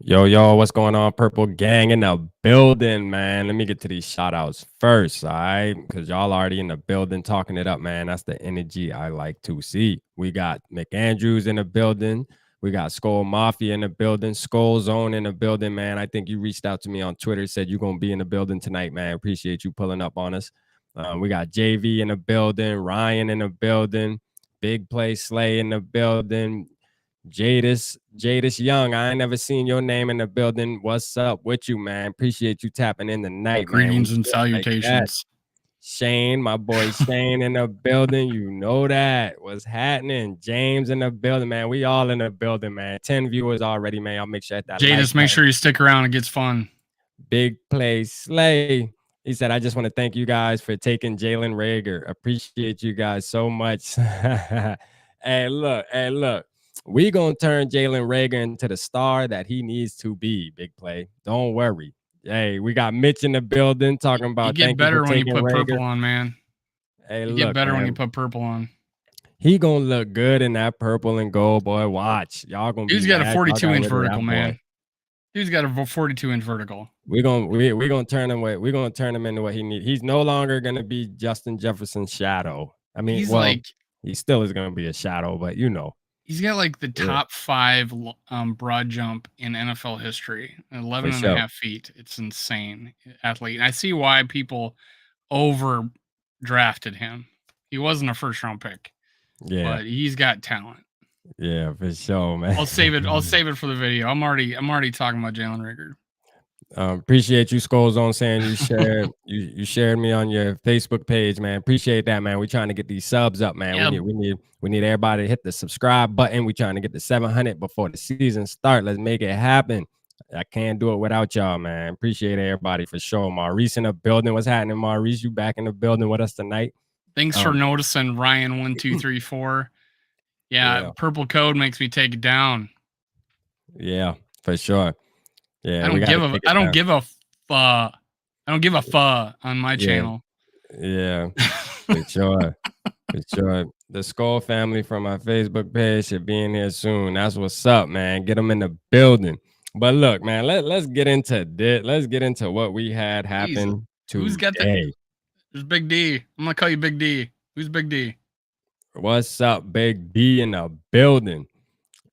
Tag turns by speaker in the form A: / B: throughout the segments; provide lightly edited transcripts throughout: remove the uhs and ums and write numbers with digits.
A: Yo, what's going on? Purple Gang in the building, man. Let me get to these shout outs first, all right? Because y'all already in the building talking it up, man. That's the energy I like to see. We got McAndrews in the building. We got Skol Mafia in the building. Skol Zone in the building, man. I think you reached out to me on Twitter, said you're going to be in the building tonight, man. Appreciate you pulling up on us. We got JV in the building, Ryan in the building, Big Play Slay in the building. Jadis Young, I ain't never seen your name in the building. What's up with you, man? Appreciate you tapping in tonight, man. We
B: Greetings and
A: feel like that.
B: salutations.
A: Shane, my boy Shane in the building. You know that. What's happening? James in the building, man. We all in the building, man. 10 viewers already, man. Y'all make sure at that like
B: Jadis, make
A: button.
B: sure you stick around. It gets fun.
A: Big Play Slay. He said, I just want to thank you guys for taking Jalen Rager. Appreciate you guys so much. Hey, look. We gonna turn Jalen Rager into the star that he needs to be. Big Play. Don't worry. Hey, we got Mitch in the building talking
B: You
A: about
B: get
A: thank you for
B: better when you
A: taking
B: put
A: Rager.
B: purple on, man.
A: Hey,
B: You get
A: look,
B: better when you
A: man.
B: put purple on.
A: He gonna look good in that purple and gold, boy. Watch. Y'all gonna be
B: Dude's got a
A: mad. Y'all got
B: 42-inch
A: rid of
B: vertical,
A: that boy.
B: man. Dude's got a 42-inch vertical.
A: We're gonna turn him into what he needs. He's no longer gonna be Justin Jefferson's shadow. I mean, he still is gonna be a shadow, but you know.
B: He's got like the top 5 broad jump in NFL history. 11 and a half feet. It's insane athlete. And I see why people over drafted him. He wasn't a first round pick.
A: Yeah.
B: But he's got talent.
A: Yeah, for sure, man.
B: I'll save it for the video. I'm already talking about Jalen Rager.
A: Appreciate you, Skol Zone, saying you shared you shared me on your Facebook page, man. Appreciate that, man. We're trying to get these subs up, man.
B: Yep.
A: We need everybody to hit the subscribe button. We're trying to get the 700 before the season start. Let's make it happen. I can't do it without y'all, man. Appreciate everybody for sure. Maurice in the building. What's happening, Maurice? You back in the building with us tonight?
B: Thanks for noticing, Ryan1234. Yeah, purple code makes me take it down.
A: Yeah, for sure. Yeah,
B: I don't give a fuck on my channel.
A: Yeah, for sure. For sure. The Skol family from my Facebook page should be in here soon. That's what's up, man. Get them in the building. But look, man, let's get into this. Let's get into what we had happen today.
B: Who's got the? There's Big D. I'm gonna call you Big D. Who's Big D?
A: What's up, Big D in the building?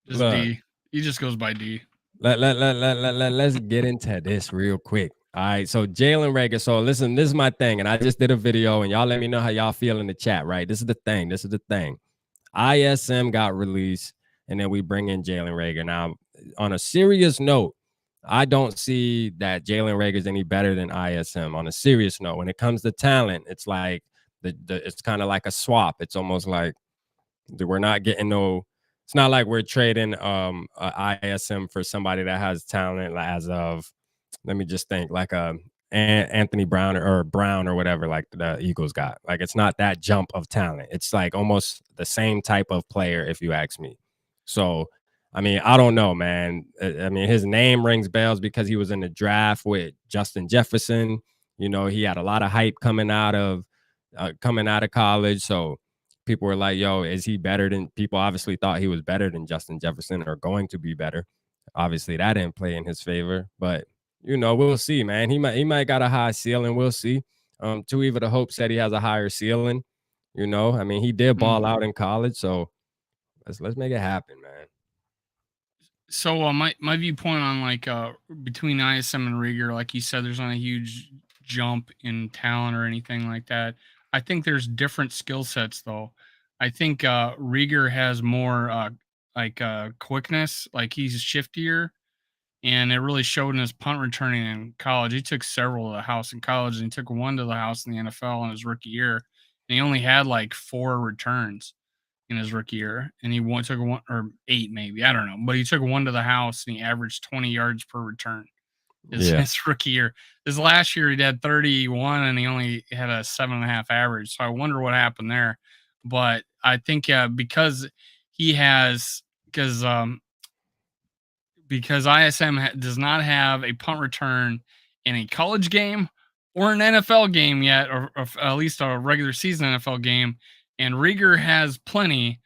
B: Just look, D. He just goes by D.
A: Let's get into this real quick. All right, so Jalen Rager. So listen, this is my thing, and I just did a video, and y'all let me know how y'all feel in the chat. Right, this is the thing. ISM got released, and then we bring in Jalen Rager. Now, on a serious note, I don't see that Jalen Rager is any better than ISM. On a serious note, when it comes to talent, it's like it's kind of like a swap. It's almost like we're not getting no. It's not like we're trading ISM for somebody that has talent as of. Let me just think, like Anthony Brown or Brown or whatever, like the Eagles got. Like, it's not that jump of talent. It's like almost the same type of player, if you ask me. So, I mean, I don't know, man. I mean, his name rings bells because he was in the draft with Justin Jefferson. You know, he had a lot of hype coming out of college. So people were like, yo, is he better than, people obviously thought he was better than Justin Jefferson or going to be better. Obviously, that didn't play in his favor, but you know, we'll see, man. He might got a high ceiling. We'll see. Tuiva the Hope said he has a higher ceiling. You know, I mean, he did ball out in college, so let's make it happen, man.
B: So my viewpoint on like between ISM and Rieger, like you said, there's not a huge jump in talent or anything like that. I think there's different skill sets though. I think Rieger has more quickness, like he's shiftier. And it really showed in his punt returning in college. He took several to the house in college, and he took one to the house in the NFL in his rookie year. And he only had like 4 returns in his rookie year, and he took one or 8 maybe, I don't know. But he took one to the house, and he averaged 20 yards per return. His rookie year. This last year, he had 31, and he only had a 7.5 average. So I wonder what happened there. But I think because ISM does not have a punt return in a college game or an NFL game yet, or at least a regular season NFL game, and Rieger has plenty,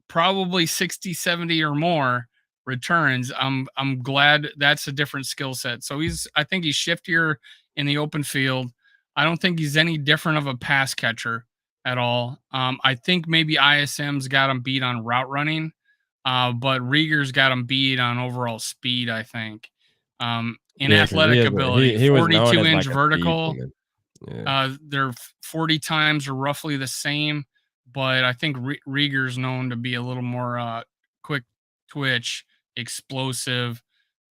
B: probably 60, 70 or more returns. I'm glad that's a different skill set. So I think he's shiftier in the open field. I don't think he's any different of a pass catcher at all. I think maybe ISM's got him beat on route running, but Rieger's got him beat on overall speed, I think. In
A: Yeah, because
B: athletic ability,
A: he was known
B: 42
A: as
B: inch
A: like a speed
B: vertical.
A: demon. Yeah.
B: Their 40 times are roughly the same, but I think Rieger's known to be a little more quick twitch, explosive,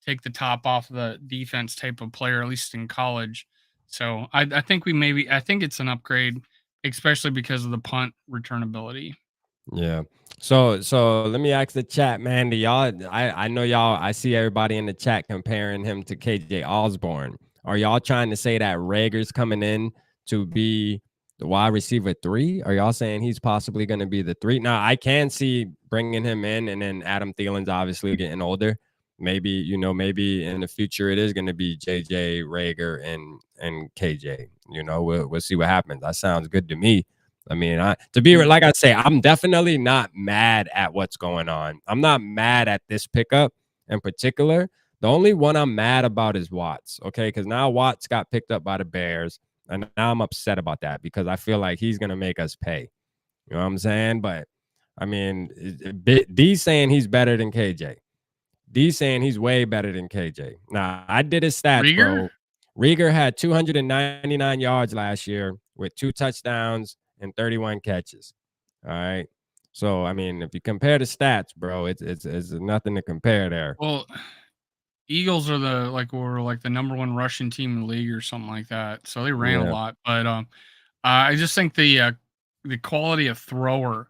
B: take the top off the defense type of player, at least in college. So I think I think it's an upgrade, especially because of the punt return ability.
A: Yeah. So let me ask the chat, man. Do y'all I know y'all I see everybody in the chat comparing him to KJ Osborne. Are y'all trying to say that Rager's coming in to be the wide receiver 3? Are y'all saying he's possibly going to be the 3? Now, I can see bringing him in, and then Adam Thielen's obviously getting older. Maybe, maybe in the future it is going to be JJ, Rager, and KJ. We'll see what happens. That sounds good to me. I mean, like I say, I'm definitely not mad at what's going on. I'm not mad at this pickup in particular. The only one I'm mad about is Watts, okay? Because now Watts got picked up by the Bears, and now I'm upset about that because I feel like he's gonna make us pay. You know what I'm saying? But I mean, D's saying he's better than KJ. D's saying he's way better than KJ. Now, I did his stats,
B: Rieger?
A: bro. Rieger had 299 yards last year with 2 touchdowns and 31 catches. All right. So I mean, if you compare the stats, bro, it's nothing to compare there.
B: Well, Eagles are were like the number one rushing team in the league or something like that. So they ran a
A: Yeah.
B: lot, but I just think the quality of thrower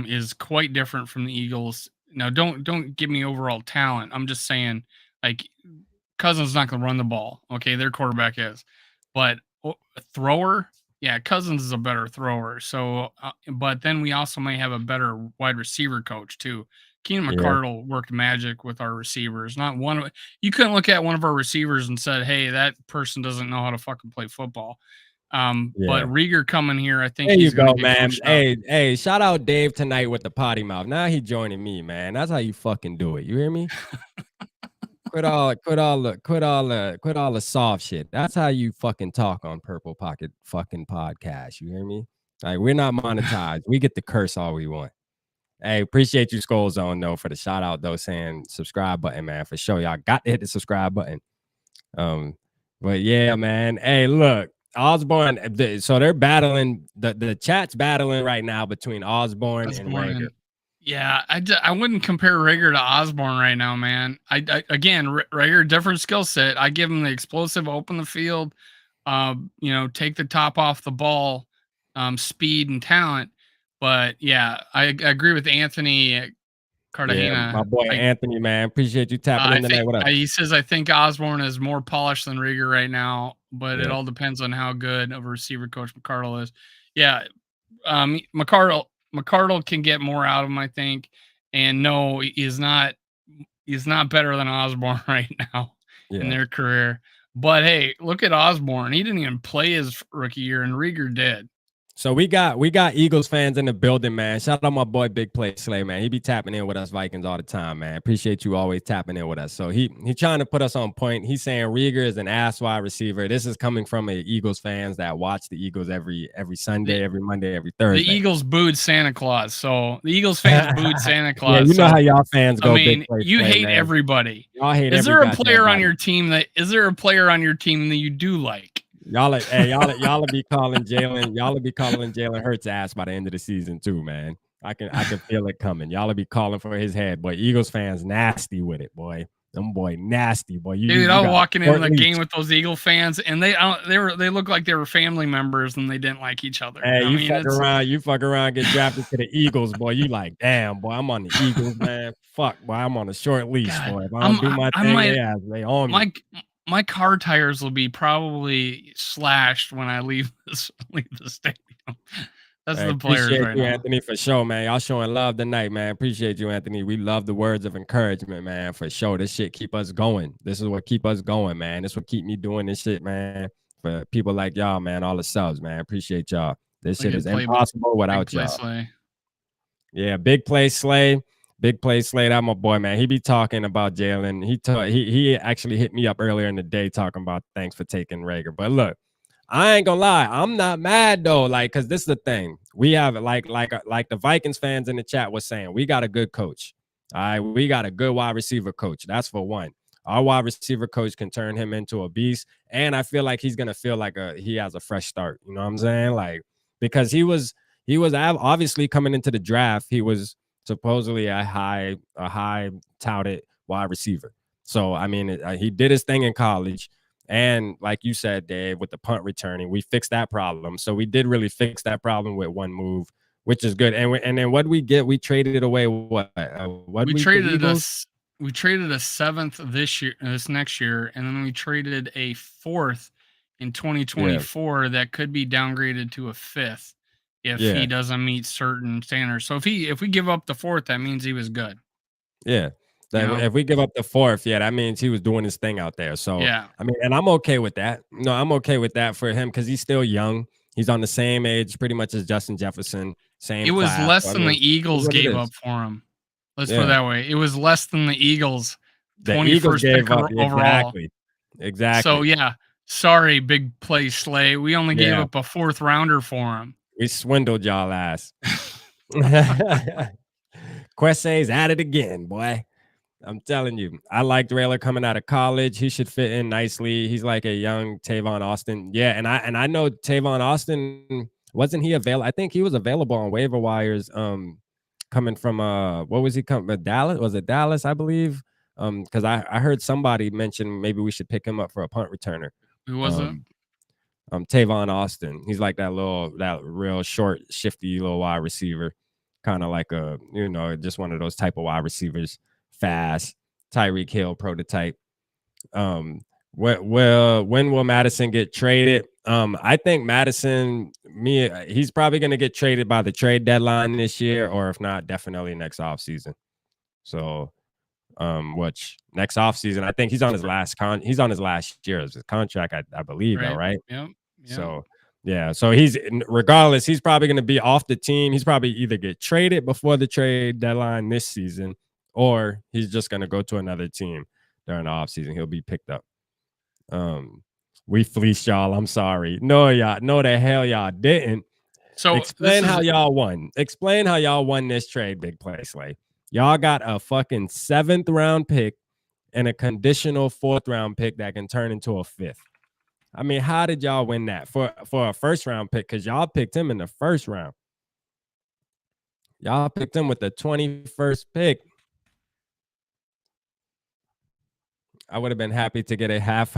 B: is quite different from the Eagles. Now, don't give me overall talent. I'm just saying, like, Cousins not going to run the ball. Okay, their quarterback is, but a thrower, yeah, Cousins is a better thrower. So, but then we also may have a better wide receiver coach too. Keenan
A: Yeah.
B: McCardle worked magic with our receivers. Not one of you couldn't look at one of our receivers and said, "Hey, that person doesn't know how to fucking play football." But
A: Yeah.
B: Rieger coming here, I think
A: There you
B: he's going to
A: go,
B: get
A: man.
B: coached up.
A: Hey, shout out Dave tonight with the potty mouth. Now he joining me, man. That's how you fucking do it. You hear me? Quit all the soft shit. That's how you fucking talk on Purple Pocket fucking podcast. You hear me? Like, we're not monetized. We get to curse all we want. Hey, appreciate you, Skol Zone, though, for the shout out, though, saying subscribe button, man. For sure. Y'all got to hit the subscribe button. But yeah, man. Hey, look, Osborne. So they're battling, the chat's battling right now between Osborne and Rager.
B: Yeah, I wouldn't compare Rager to Osborne right now, man. Again, Rager different skill set. I give him the explosive, open the field, take the top off the ball, speed and talent. But yeah, I agree with Anthony
A: Yeah, my
B: Cartagena.
A: boy Anthony, man. Appreciate you tapping
B: I
A: in tonight.
B: think
A: What up?
B: he says I think Osborne is more polished than Rieger right now, but it
A: Yeah.
B: all depends on how good of a receiver coach McCardle is. Yeah, McCardle can get more out of him, I think. And no, he's not better than Osborne right now in
A: Yeah.
B: their career. But hey, look at Osborne. He didn't even play his rookie year, and Rieger did.
A: So we got Eagles fans in the building, man. Shout out my boy Big Play Slay, man. He be tapping in with us Vikings all the time, man. Appreciate you always tapping in with us. So he trying to put us on point. He's saying Rieger is an ass wide receiver. This is coming from a Eagles fans that watch the Eagles every Sunday, every Monday, every Thursday.
B: The Eagles booed Santa Claus. So the Eagles fans booed Santa Claus.
A: Yeah, you know
B: so,
A: how y'all fans go.
B: I mean,
A: Big Play
B: you
A: Slay,
B: hate
A: man.
B: everybody.
A: Y'all hate
B: is
A: every
B: there a
A: goddamn
B: player on
A: body.
B: your team that you do like?
A: Y'all be calling Jalen Hurts ass by the end of the season too, man. I can feel it coming. Y'all be calling for his head, boy. Eagles fans nasty with it, boy. Them boy nasty, boy.
B: Dude, I was walking in the
A: leash.
B: game with those Eagle fans, and they look like they were family members, and they didn't like each other.
A: Hey, you fuck around, get drafted to the Eagles, boy. You like, damn, boy. I'm on the Eagles, man. Fuck, boy. I'm on a short leash,
B: God,
A: boy. If I don't do my thing, they on me.
B: My car tires will be probably slashed when I leave the stadium. That's the players
A: appreciate
B: right
A: you,
B: now.
A: Anthony, for sure, man. Y'all showing love tonight, man. Appreciate you, Anthony. We love the words of encouragement, man, for sure. This shit keep us going. This is what keep us going, man. This what keep me doing this shit, man. For people like y'all, man, all the subs, man. Appreciate y'all. This shit is impossible without y'all. Yeah, Big Play Slay. Big Play Slate, I'm a boy, man. He be talking about Jalen. He actually hit me up earlier in the day talking about thanks for taking Rager. But look, I ain't gonna lie, I'm not mad though. Like, cause this is the thing. We have like the Vikings fans in the chat was saying, we got a good coach. All right, we got a good wide receiver coach. That's for one. Our wide receiver coach can turn him into a beast, and I feel like he's gonna feel like he has a fresh start. You know what I'm saying? Like, because he was obviously coming into the draft, he was supposedly a high touted wide receiver. So I mean, he did his thing in college. And like you said, Dave, with the punt returning, we fixed that problem. So we did really fix that problem with one move, which is good. And then what we get, we traded away what? What
B: We
A: we the
B: traded
A: Eagles?
B: we traded a seventh this next year, and then we traded a fourth in
A: Yeah,
B: 2024 that could be downgraded to a fifth if he
A: yeah,
B: doesn't meet certain standards. So if we give up the fourth, that means he was good.
A: yeah.
B: You know?
A: If we give up the fourth, yeah, that means he was doing his thing out there. So
B: Yeah.
A: I mean, and I'm okay with that. No, I'm okay with that for him because he's still young. He's on the same age, pretty much as Justin Jefferson,
B: It
A: same
B: was
A: class.
B: less
A: So, I
B: than the
A: mean, it's
B: Eagles
A: what it
B: gave
A: is.
B: up for him. Let's put it
A: Yeah.
B: that way. It was less than the Eagles
A: The Eagles
B: 21st pick
A: gave up
B: overall.
A: exactly.
B: So
A: Exactly.
B: yeah, sorry, big play Slay. We only gave
A: Yeah.
B: up a fourth rounder for him.
A: We swindled y'all ass. Quesay's at it again, boy. I'm telling you, I like Drayler coming out of college. He should fit in nicely. He's like a young Tavon Austin. Yeah, and I know Tavon Austin wasn't he available? I think he was available on waiver wires. Coming from what was he coming? Dallas? Was it Dallas? I believe. Because I heard somebody mention maybe we should pick him up for a punt returner.
B: Who was it?
A: Um, Tavon Austin. He's like that real short, shifty little wide receiver, kind of like just one of those type of wide receivers, fast, Tyreek Hill prototype. Um, when will Madison get traded? I think he's probably going to get traded by the trade deadline this year, or if not, definitely next offseason. So, which next offseason, I think he's on his last year of his contract, I believe, though,
B: Right.
A: right?
B: Yep.
A: So yeah, so regardless, he's probably going to be off the team. He's probably either get traded before the trade deadline this season, or he's just going to go to another team during the offseason. He'll be picked up. We fleeced y'all. I'm sorry. No, y'all. No, the hell y'all didn't.
B: So
A: Explain how y'all won. Explain how y'all won this trade, Big Play Slay. Y'all got a fucking 7th round pick and a conditional 4th round pick that can turn into a 5th. I mean, how did y'all win that for a first round pick? Because y'all picked him in the first round. Y'all picked him with the 21st pick. I would have been happy to get a half.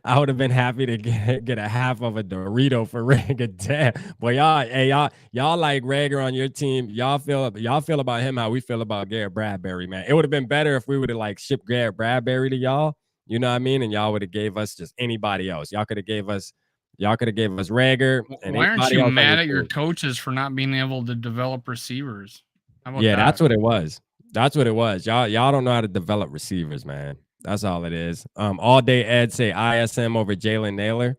A: I would have been happy to get a half of a Dorito for Rager. Damn, boy, y'all like Rager on your team. Y'all feel about him how we feel about Garrett Bradbury, man. It would have been better if we would have like shipped Garrett Bradbury to y'all. You know what I mean? And y'all would have gave us just anybody else. Y'all could have gave us Rager and
B: why aren't
A: anybody
B: you
A: else on
B: mad
A: your
B: at your
A: team.
B: coaches for not being able to develop receivers? How about
A: Yeah,
B: that?
A: that's what it was. That's what it was. Y'all don't know how to develop receivers, man. That's all it is. All day Ed say ISM over Jalen Naylor.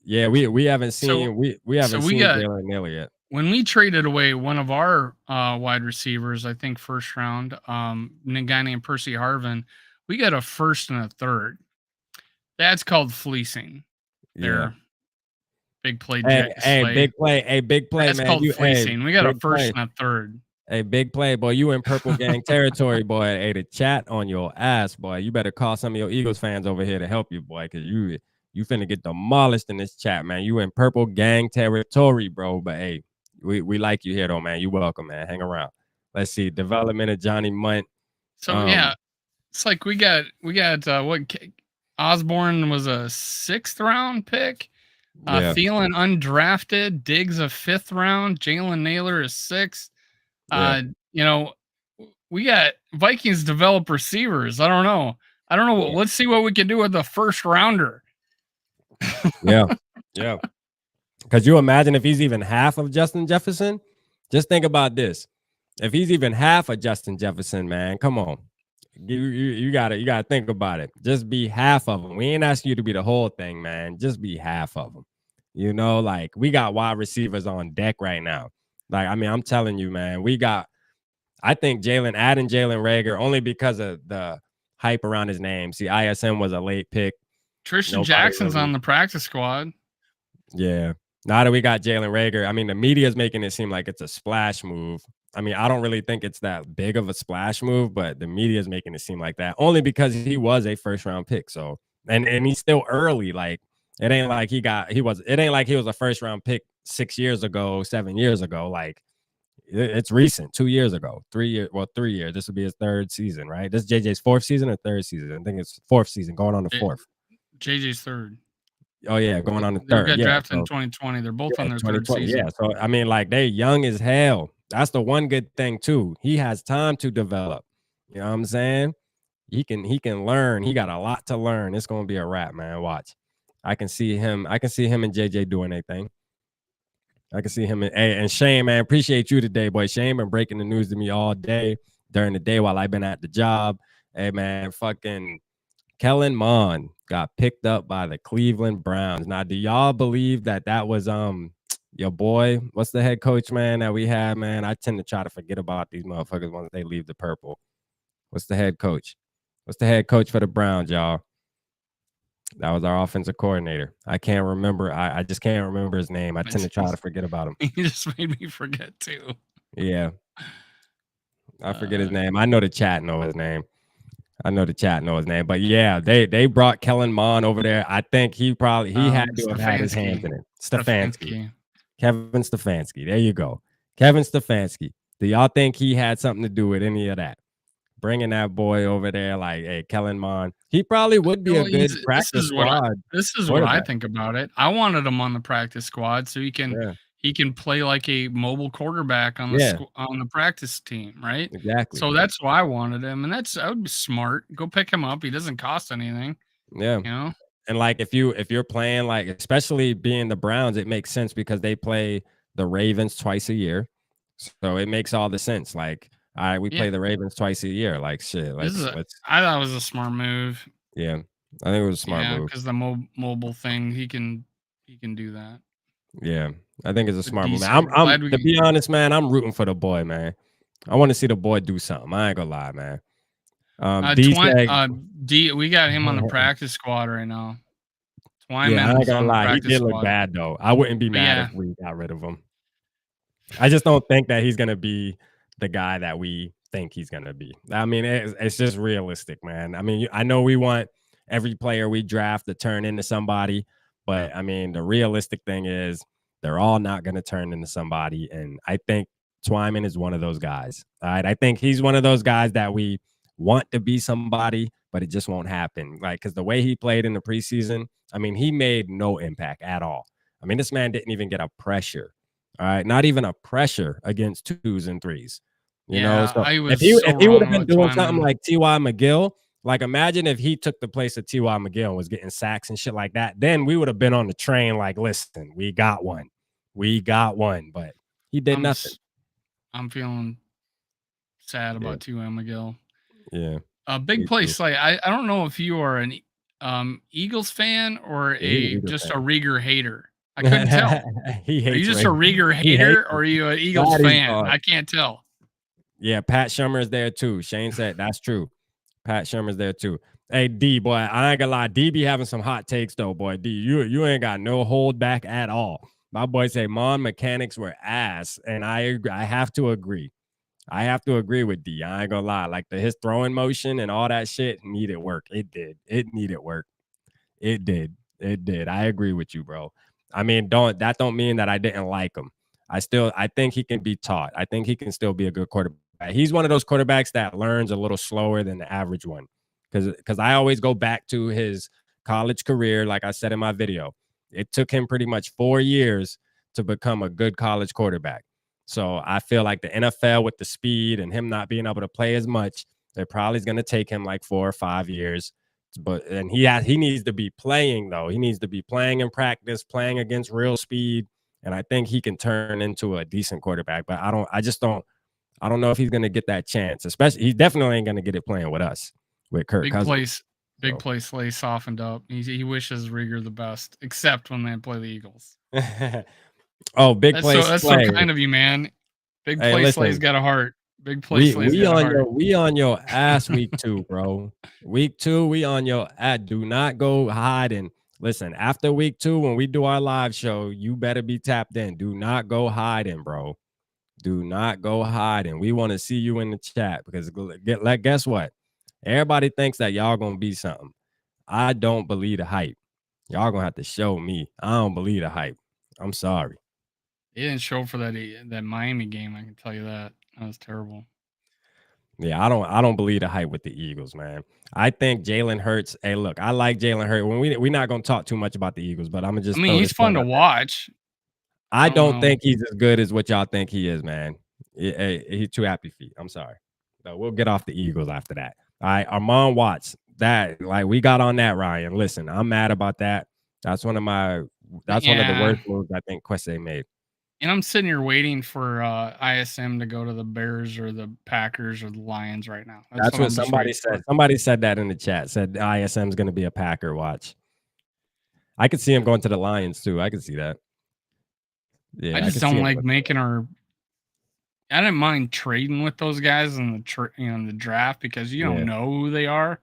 A: Yeah, we haven't
B: So
A: seen we
B: so
A: haven't
B: we
A: seen
B: got
A: Jalen Naylor yet.
B: when we traded away one of our wide receivers, I think first round, a guy named Percy Harvin, we got a first and a third. That's called fleecing.
A: Yeah.
B: There, big play Slay.
A: Big play. Hey, big play,
B: That's
A: man.
B: called fleecing. We got a
A: Big
B: first
A: play.
B: and a third.
A: Hey, big play, boy. You in purple gang territory, boy. Hey, the chat on your ass, boy. You better call some of your Eagles fans over here to help you, boy, because you finna get demolished in this chat, man. You in purple gang territory, bro. But hey, we like you here though, man. You welcome, man. Hang around. Let's see. Development of Johnny Munt.
B: So yeah, it's like we got Osborne was a 6th round pick.
A: Yeah.
B: Thielen undrafted, Diggs a 5th round, Jalen Naylor is 6th.
A: Yeah.
B: We got Vikings develop receivers. I don't know.
A: Yeah.
B: Let's see what we can do with the first rounder.
A: Yeah. Yeah. Could you imagine if he's even half of Justin Jefferson? Just think about this. If he's even half of Justin Jefferson, man, come on. You gotta think about it. Just be half of them. We ain't asking you to be the whole thing, man. Just be half of them. You know, like we got wide receivers on deck right now. Like, I mean, I'm telling you, man, we got I think adding Jalen Rager only because of the hype around his name. See, ISM was a late pick.
B: Tristan
A: Nobody
B: Jackson's
A: really,
B: on the practice squad.
A: yeah. Now that we got Jalen Rager, I mean, the media is making it seem like it's a splash move. I mean, I don't really think it's that big of a splash move, but the media is making it seem like that only because he was a first round pick. So, and he's still early. Like, it ain't like it ain't like he was a first round pick 6 years ago, 7 years ago. Like, it's recent, 2 years ago, 3 years. Well, 3 years. This will be his third season, right? This is JJ's fourth season or third season. I think it's fourth season, going on the fourth.
B: JJ's third.
A: Oh yeah, going on the
B: They
A: third.
B: got
A: Yeah,
B: drafted in
A: so
B: 2020. They're both on
A: yeah,
B: their third
A: 2020.
B: season.
A: Yeah, so I mean, like they young as hell. That's the one good thing too. He has time to develop. You know what I'm saying? He can learn. He got a lot to learn. It's gonna be a wrap, man. Watch. I can see him. I can see him and JJ doing their thing. I can see him and Shane, man. Appreciate you today, boy. Shane been breaking the news to me all day during the day while I've been at the job. Hey, man, fucking Kellen Mond got picked up by the Cleveland Browns. Now, do y'all believe that that was your boy? What's the head coach, man, that we had, man? I tend to try to forget about these motherfuckers once they leave the purple. What's the head coach? What's the head coach for the Browns, y'all? That was our offensive coordinator. I can't remember. I just can't remember his name. I tend to try to forget about him.
B: He just made me forget too.
A: Yeah. I forget his name. I know the chat know his name. But yeah, they brought Kellen Mond over there. I think he had to have had his hands in it. Stefanski. Kevin Stefanski. There you go. Kevin Stefanski. Do y'all think he had something to do with any of that? Bringing that boy over there, like, hey, Kellen Mond. He probably would be a good practice squad.
B: This is what I think about it. I wanted him on the practice squad so he can play like a mobile quarterback on the practice team, right?
A: Exactly.
B: So that's why I wanted him, and that would be smart. Go pick him up. He doesn't cost anything.
A: Yeah.
B: You know?
A: And like if you're playing, like, especially being the Browns, it makes sense because they play the Ravens twice a year. So it makes all the sense. Like, all right, we play the Ravens twice a year. Like, shit.
B: I thought it was a smart move.
A: Yeah, I think it was a smart move.
B: Because the mobile thing, he can do that.
A: Yeah, I think it's a smart move. I'm to be honest, man, I'm rooting for the boy, man. I want to see the boy do something. I ain't gonna lie, man.
B: We got him on the practice squad right now.
A: Yeah, I ain't gonna lie. He did look bad though. I wouldn't be mad if we got rid of him. I just don't think that he's gonna be the guy that we think he's gonna be. I mean, it's just realistic, man. I mean, I know we want every player we draft to turn into somebody, but I mean, the realistic thing is they're all not gonna turn into somebody, and I think Twyman is one of those guys. All right, I think he's one of those guys that we want to be somebody, but it just won't happen. Like, because the way he played in the preseason, I mean, he made no impact at all. I mean, this man didn't even get a pressure. All right, not even a pressure against 2s and 3s. You know, so if he would have been doing something like T.Y. McGill, like imagine if he took the place of T.Y. McGill and was getting sacks and shit like that, then we would have been on the train like, listen, we got one. But he did nothing.
B: I'm feeling sad about T.Y. McGill.
A: Yeah.
B: A big play Slay. I don't know if you are an Eagles fan or just a Rieger hater. I couldn't tell. Are you just a Rieger hater or are you an Eagles fan? I can't tell.
A: Yeah, Pat Shurmur's there too. Shane said that's true. Pat Shurmur's there too. Hey, D, boy, I ain't gonna lie. D be having some hot takes though, boy. D, you ain't got no hold back at all. My boy say Mond mechanics were ass, and I agree. I have to agree. I have to agree with D. I ain't gonna lie. Like his throwing motion and all that shit needed work. It did. It needed work. It did. I agree with you, bro. I mean, don't mean that I didn't like him. I think he can be taught. I think he can still be a good quarterback. He's one of those quarterbacks that learns a little slower than the average one. Because I always go back to his college career, like I said in my video. It took him pretty much 4 years to become a good college quarterback. So I feel like the NFL with the speed and him not being able to play as much, it probably is going to take him like 4 or 5 years. And he needs to be playing though. He needs to be playing in practice, playing against real speed, and I think he can turn into a decent quarterback. But I don't know if he's going to get that chance. Especially, he definitely ain't going to get it playing with us, with Kirk Cousins.
B: Big play Slay softened up. He wishes Rieger the best, except when they play the Eagles.
A: Oh, big play Slay.
B: That's so kind of you, man. Big play Slay's got a heart. Big play Slay's got a heart.
A: We on your ass week 2, bro. Week 2, we on your ass. Do not go hiding. Listen, after week 2, when we do our live show, you better be tapped in. Do not go hiding, bro. Do not go hiding. We want to see you in the chat because guess what? Everybody thinks that y'all gonna be something. I don't believe the hype. Y'all gonna have to show me. I don't believe the hype. I'm sorry.
B: He didn't show for that Miami game. I can tell you that. That was terrible.
A: Yeah, I don't believe the hype with the Eagles, man. I think Jalen Hurts. Hey, look, I like Jalen Hurts. When we're not gonna talk too much about the Eagles, but I'm gonna
B: I
A: just
B: mean,
A: throw
B: he's
A: this
B: fun
A: point
B: to
A: out there.
B: watch.
A: I
B: I don't
A: don't
B: know.
A: think he's as good as what y'all think he is, man. He's too happy feet. I'm sorry. So we'll get off the Eagles after that. All right, Armand Watts. That like we got on that, Ryan. Listen, I'm mad about that. That's one of the
B: Yeah.
A: worst moves I think Quesse made.
B: And I'm sitting here waiting for ISM to go to the Bears or the Packers or the Lions right now. That's
A: That's
B: what
A: what
B: I'm just
A: somebody
B: waiting
A: said.
B: for.
A: Somebody said that in the chat. Said ISM is going to be a Packer watch. I could see him going to the Lions too. I could see that.
B: I
A: Yeah, I
B: just
A: could see
B: don't
A: him.
B: like making our. I didn't mind trading with those guys in the draft because you
A: Yeah.
B: don't know who they are.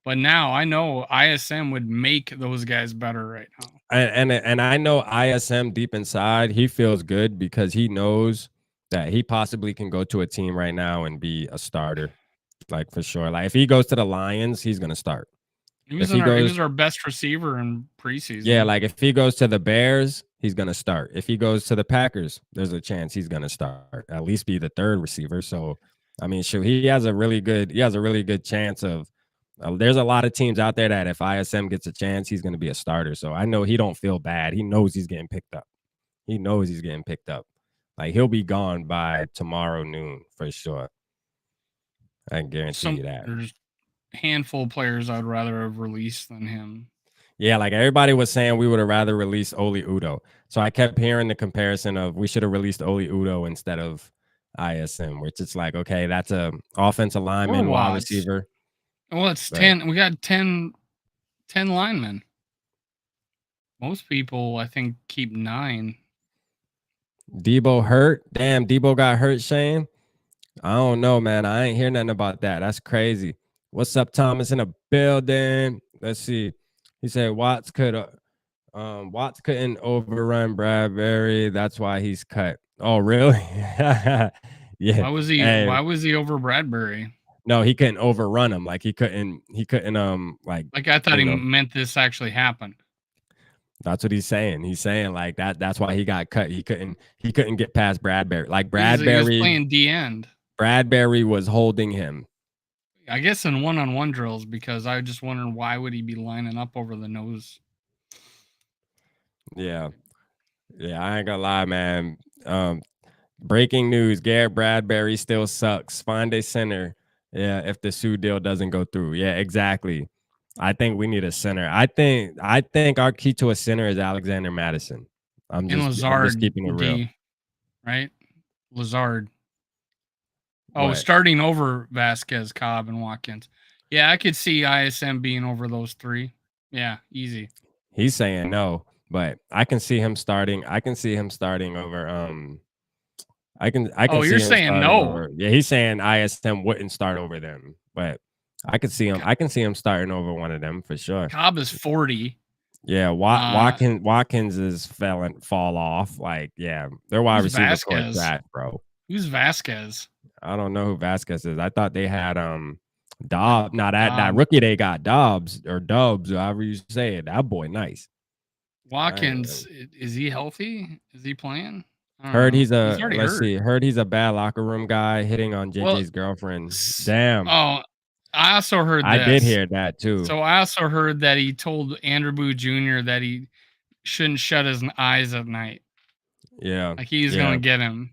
B: But now I know ISM would make those guys better right now.
A: And I know ISM deep inside, he feels good because he knows that he possibly can go to a team right now and be a starter, like for sure. Like if he goes to the Lions, he's gonna start. If he
B: He
A: goes,
B: was our best receiver in
A: yeah,
B: preseason.
A: like if he goes to the Bears, he's gonna start. If he goes to the Packers, there's a chance he's gonna start. At least be the third receiver. So, I mean, sure, he has a really good chance of. There's a lot of teams out there that if ISM gets a chance, he's gonna be a starter. So I know he don't feel bad. He knows he's getting picked up. He knows he's getting picked up. Like he'll be gone by tomorrow noon for sure. I can guarantee you that.
B: There's a handful of players I'd rather have released than him.
A: Yeah, like everybody was saying we would have rather released Oli Udo. So I kept hearing the comparison of we should have released Oli Udo instead of ISM, which it's like, okay, that's a offensive
B: Or
A: lineman, wide
B: Watts.
A: receiver.
B: Well, it's
A: But
B: 10. We got 10 linemen. Most people, I think, keep 9.
A: Debo hurt. Damn, Debo got hurt, Shane. I don't know, man. I ain't hear nothing about that. That's crazy. What's up, Thomas in the building? Let's see. He said Watts couldn't overrun Bradbury. That's why he's cut. Oh, really? Yeah. Hey,
B: Why was he over Bradbury?
A: no, he couldn't overrun him. Like he couldn't like
B: I thought
A: you
B: he
A: know,
B: meant this actually happened.
A: that's what he's saying. He's saying like that's why he got cut. He couldn't get past Bradbury. Like
B: He was playing D end.
A: Bradbury was holding him.
B: I guess in one-on-one drills because I just wondering why would he be lining up over the nose?
A: Yeah. Yeah, I ain't gonna lie, man. Breaking news: Garrett Bradbury still sucks. Find a center. Yeah, if the Sue deal doesn't go through. Yeah, exactly. I think we need a center. I think our key to a center is Alexander Madison. I'm
B: And
A: just
B: Lazard
A: keeping it real.
B: D, right? Lazard. Oh,
A: What?
B: starting over Vasquez, Cobb, and Watkins. Yeah, I could see ISM being over those 3. Yeah, easy.
A: He's saying no, but I can see him starting. I can see him starting over. I can
B: Oh,
A: see
B: you're
A: him
B: saying
A: starting
B: no.
A: over. Yeah, he's saying ISM wouldn't start over them, but I could see him. I can see him starting over one of them for sure.
B: Cobb is 40.
A: Yeah, Watkins is fall off. Like, yeah, their wide
B: Who's
A: receiver core is
B: Vasquez?
A: trash, bro.
B: Who's Vasquez?
A: I don't know who Vasquez is. I thought they had Dobbs. Not that
B: Dobbs.
A: rookie they got Dobbs or Dubs, however you say it. That boy nice.
B: Watkins, is he healthy? Is he playing?
A: Heard he's
B: already hurt.
A: Heard he's a bad locker room guy hitting on JJ's girlfriend. Damn.
B: Oh, I also heard
A: I
B: this.
A: did hear that too.
B: So I also heard that he told Andrew Boo Jr. that he shouldn't shut his eyes at night.
A: Yeah.
B: Like he's gonna get him.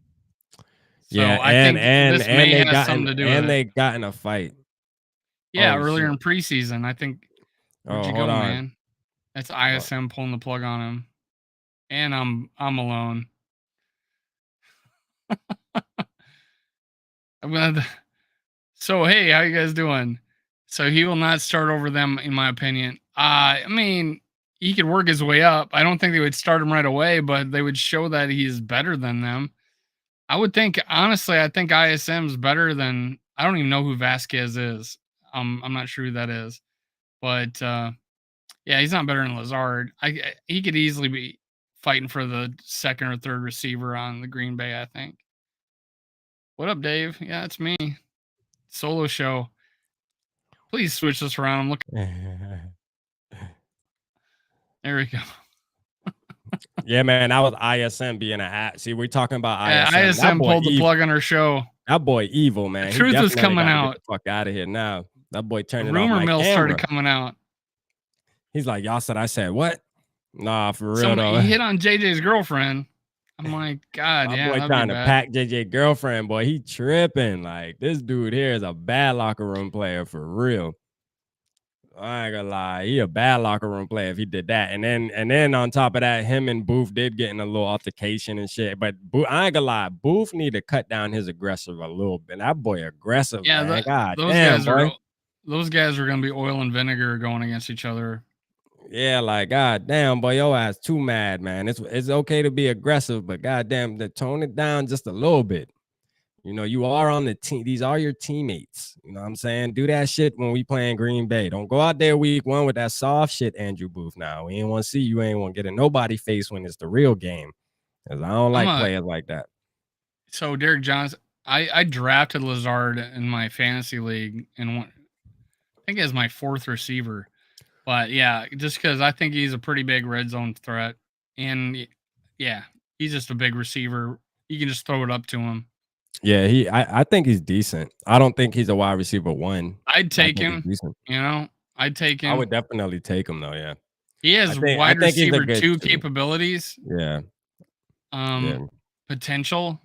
B: So
A: yeah,
B: I think this may have something to do with it.
A: And they got in a fight.
B: Yeah, earlier in preseason. I think where'd you go,
A: on.
B: man? That's ISM pulling the plug on him. And I'm alone. So hey, how you guys doing? So he will not start over them, in my opinion. I mean, he could work his way up. I don't think they would start him right away, but they would show that he's better than them. I would think, honestly, I think ISM's better than, I don't even know who Vasquez is. I'm not sure who that is. But yeah, he's not better than Lazard. He could easily be fighting for the second or third receiver on the Green Bay, I think. What up, Dave? Yeah, it's me. Solo show. Please switch this around. I'm looking. There we go.
A: Yeah, man, that was ISM being an ass. See, we're talking about
B: Yeah,
A: ISM. That
B: ISM
A: boy
B: pulled the
A: evil.
B: plug on our show.
A: That boy evil,
B: The
A: man. He
B: truth was
A: definitely
B: coming
A: got to get
B: out.
A: the fuck out of here now. That boy
B: The
A: turning off
B: rumor
A: my
B: mill started
A: camera.
B: coming out.
A: He's like, y'all said I said what? Nah, for real
B: Some
A: though.
B: he hit on JJ's girlfriend. I'm like, God,
A: My
B: yeah,
A: boy
B: that'd be
A: trying to
B: bad.
A: pack JJ girlfriend, boy. He tripping. Like, this dude here is a bad locker room player for real. I ain't gonna lie, he a bad locker room player if he did that. And then on top of that, him and Booth did get in a little altercation and shit. But I ain't gonna lie, Booth need to cut down his aggressive a little bit. That boy aggressive,
B: Yeah,
A: man. God
B: those
A: damn,
B: guys
A: boy.
B: those guys are gonna be oil and vinegar going against each other.
A: Yeah, like god damn, boy, your ass too mad, man. It's okay to be aggressive, but goddamn, to tone it down just a little bit. You know, you are on the team. These are your teammates. You know what I'm saying? Do that shit when we playing Green Bay. Don't go out there week one with that soft shit, Andrew Booth. Now we ain't want to see you. Ain't want to get in nobody face when it's the real game. Cause I don't like players like that.
B: So Derek Johnson, I drafted Lazard in my fantasy league and I think as my fourth receiver. But yeah, just because I think he's a pretty big red zone threat, and yeah, he's just a big receiver. You can just throw it up to him.
A: Yeah, I think he's decent. I don't think he's a wide receiver one.
B: I'd take him. You know, I'd take him.
A: I would definitely take him though. Yeah,
B: he has
A: I
B: wide
A: think he's a
B: receiver
A: good
B: 2 capabilities.
A: Yeah.
B: Potential.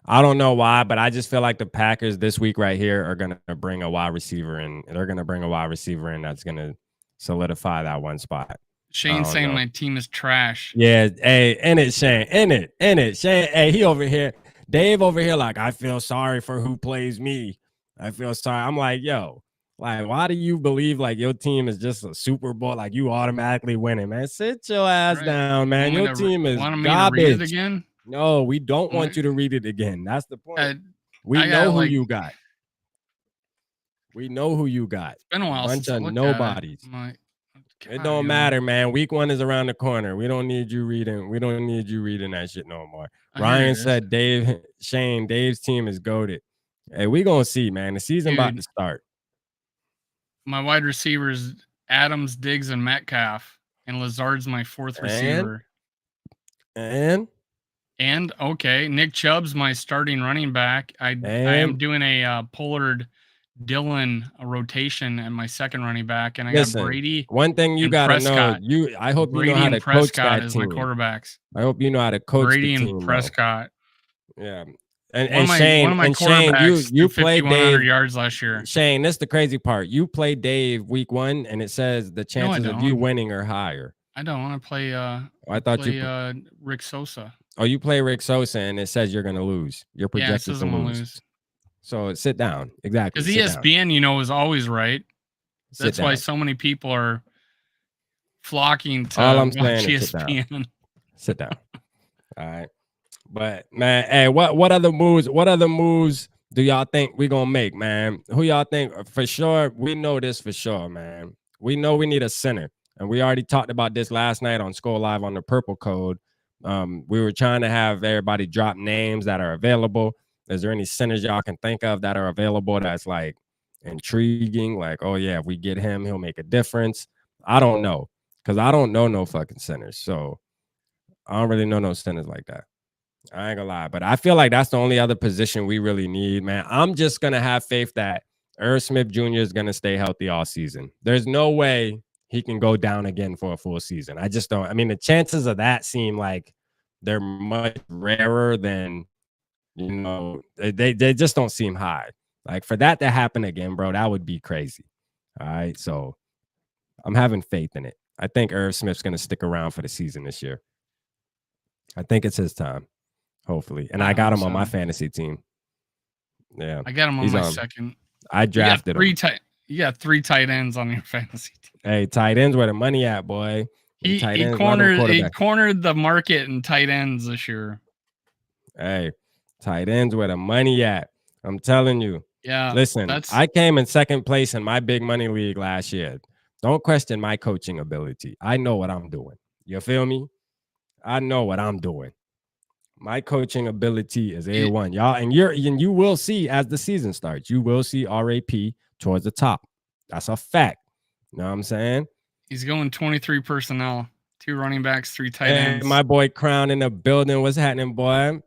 A: I don't know why, but I just feel like the Packers this week right here are gonna bring a wide receiver in. They're gonna bring a wide receiver in that's gonna solidify that one spot.
B: Shane saying my team is trash.
A: Yeah, hey, in it, Shane. In it, Shane. Hey, he over here. Dave over here, like, I feel sorry for who plays me. I feel sorry. I'm like, yo, like, why do you believe like your team is just a Super Bowl? Like you automatically winning, man. Sit your ass down, man. Your team is garbage.
B: Again?
A: No, we don't want you to read it again. That's the point. We know who you got. We know who you got.
B: It's been a while
A: bunch
B: since
A: of nobodies. It don't matter, man. Week one is around the corner. We don't need you reading. We don't need you reading that shit no more. Ryan said, Shane, Dave's team is goated. Hey, we gonna see, man. The season about to start.
B: My wide receivers, Adams, Diggs, and Metcalf, and Lazard's my fourth receiver.
A: And
B: okay, Nick Chubb's my starting running back. I am doing a Pollard Dillon rotation at my second running back, and I got Brady.
A: One thing you gotta know, I hope you know how to coach that
B: as
A: team.
B: My quarterbacks.
A: I hope you know how to coach
B: Brady
A: the team,
B: and Prescott.
A: Though. Yeah. And Shane, you played Dave
B: yards last year.
A: Shane, that's the crazy part. You played Dave week one, and it says the chances of you winning are higher.
B: I don't want to play.
A: I thought you
B: Rick Sosa.
A: Oh, you play Rick Sosa, and it says you're gonna lose. You're projected to lose. So sit down. Exactly.
B: Because ESPN, is always right. That's why so many people are flocking to watch ESPN.
A: Sit down. All right. But man, hey, what other moves do y'all think we gonna make, man? Who y'all think for sure? We know this for sure, man. We know we need a center, and we already talked about this last night on Skol Live on the Purple Code. We were trying to have everybody drop names that are available. Is there any centers y'all can think of that are available that's like intriguing? Like, oh yeah, if we get him, he'll make a difference. I don't know, because I don't know no fucking centers, so I don't really know no centers like that. I ain't gonna lie, but I feel like that's the only other position we really need, man. I'm just gonna have faith that Irv Smith Jr. is gonna stay healthy all season. There's no way he can go down again for a full season. I just don't. I mean, the chances of that seem like they're much rarer than, they just don't seem high. Like for that to happen again, bro, that would be crazy. All right, so I'm having faith in it. I think Irv Smith's gonna stick around for the season this year. I think it's his time. Hopefully. And I got him on my fantasy team. Yeah.
B: I got him on my second.
A: I drafted him.
B: You got 3 tight ends on your fantasy team.
A: Hey, tight ends where the money at, boy.
B: He cornered the market in tight ends this year.
A: Hey, tight ends where the money at. I'm telling you.
B: Yeah,
A: Listen,
B: that's
A: I came in second place in my big money league last year. Don't question my coaching ability. I know what I'm doing. You feel me? I know what I'm doing. My coaching ability is
B: it,
A: A1. Y'all, and you will see as the season starts, you will see RAP towards the top. That's a fact. You know what I'm saying?
B: he's going 23 personnel, 2 running backs, 3 tight
A: And
B: ends.
A: my boy Crown in the building. What's happening, boy?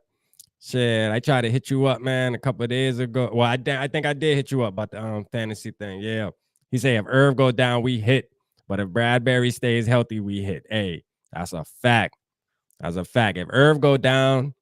A: Shit, I tried to hit you up, man, a couple of days ago. Well, I think I did hit you up about the fantasy thing. Yeah. He said if Irv go down, we hit. But if Bradbury stays healthy, we hit. Hey, that's a fact. That's a fact. If Irv go down,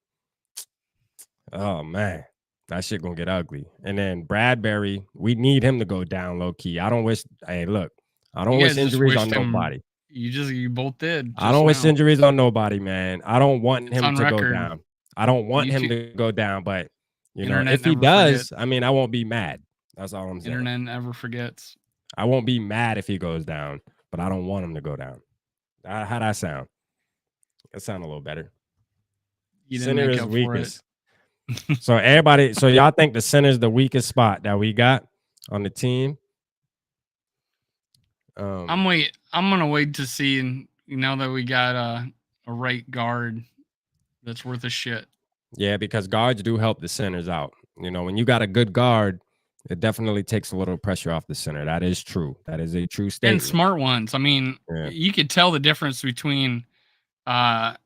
A: oh man, that shit gonna get ugly. And then Bradbury, we need him to go down low key. I don't wish. Hey, look, I don't
B: You
A: wish
B: guys just
A: injuries on
B: wished him.
A: nobody.
B: You both did
A: I
B: just
A: don't wish
B: now.
A: injuries on nobody, man. I don't want
B: It's
A: him
B: on
A: to go
B: record.
A: down. I don't want him
B: YouTube
A: to go down, but
B: internet
A: if he
B: never
A: does,
B: forgets.
A: I mean, I won't be mad. That's all I'm saying.
B: Internet never forgets.
A: I won't be mad if he goes down, but I don't want him to go down. How'd that sound? That sound a little better.
B: You didn't
A: Center
B: make
A: is
B: up for it.
A: weakest. So everybody, so y'all think the center is the weakest spot that we got on the team?
B: I'm gonna wait to see, and now that we got a right guard that's worth a shit.
A: Yeah, because guards do help the centers out. When you got a good guard, it definitely takes a little pressure off the center. That is true. That is a true
B: And
A: statement.
B: smart ones. I mean,
A: Yeah.
B: you could tell the difference between how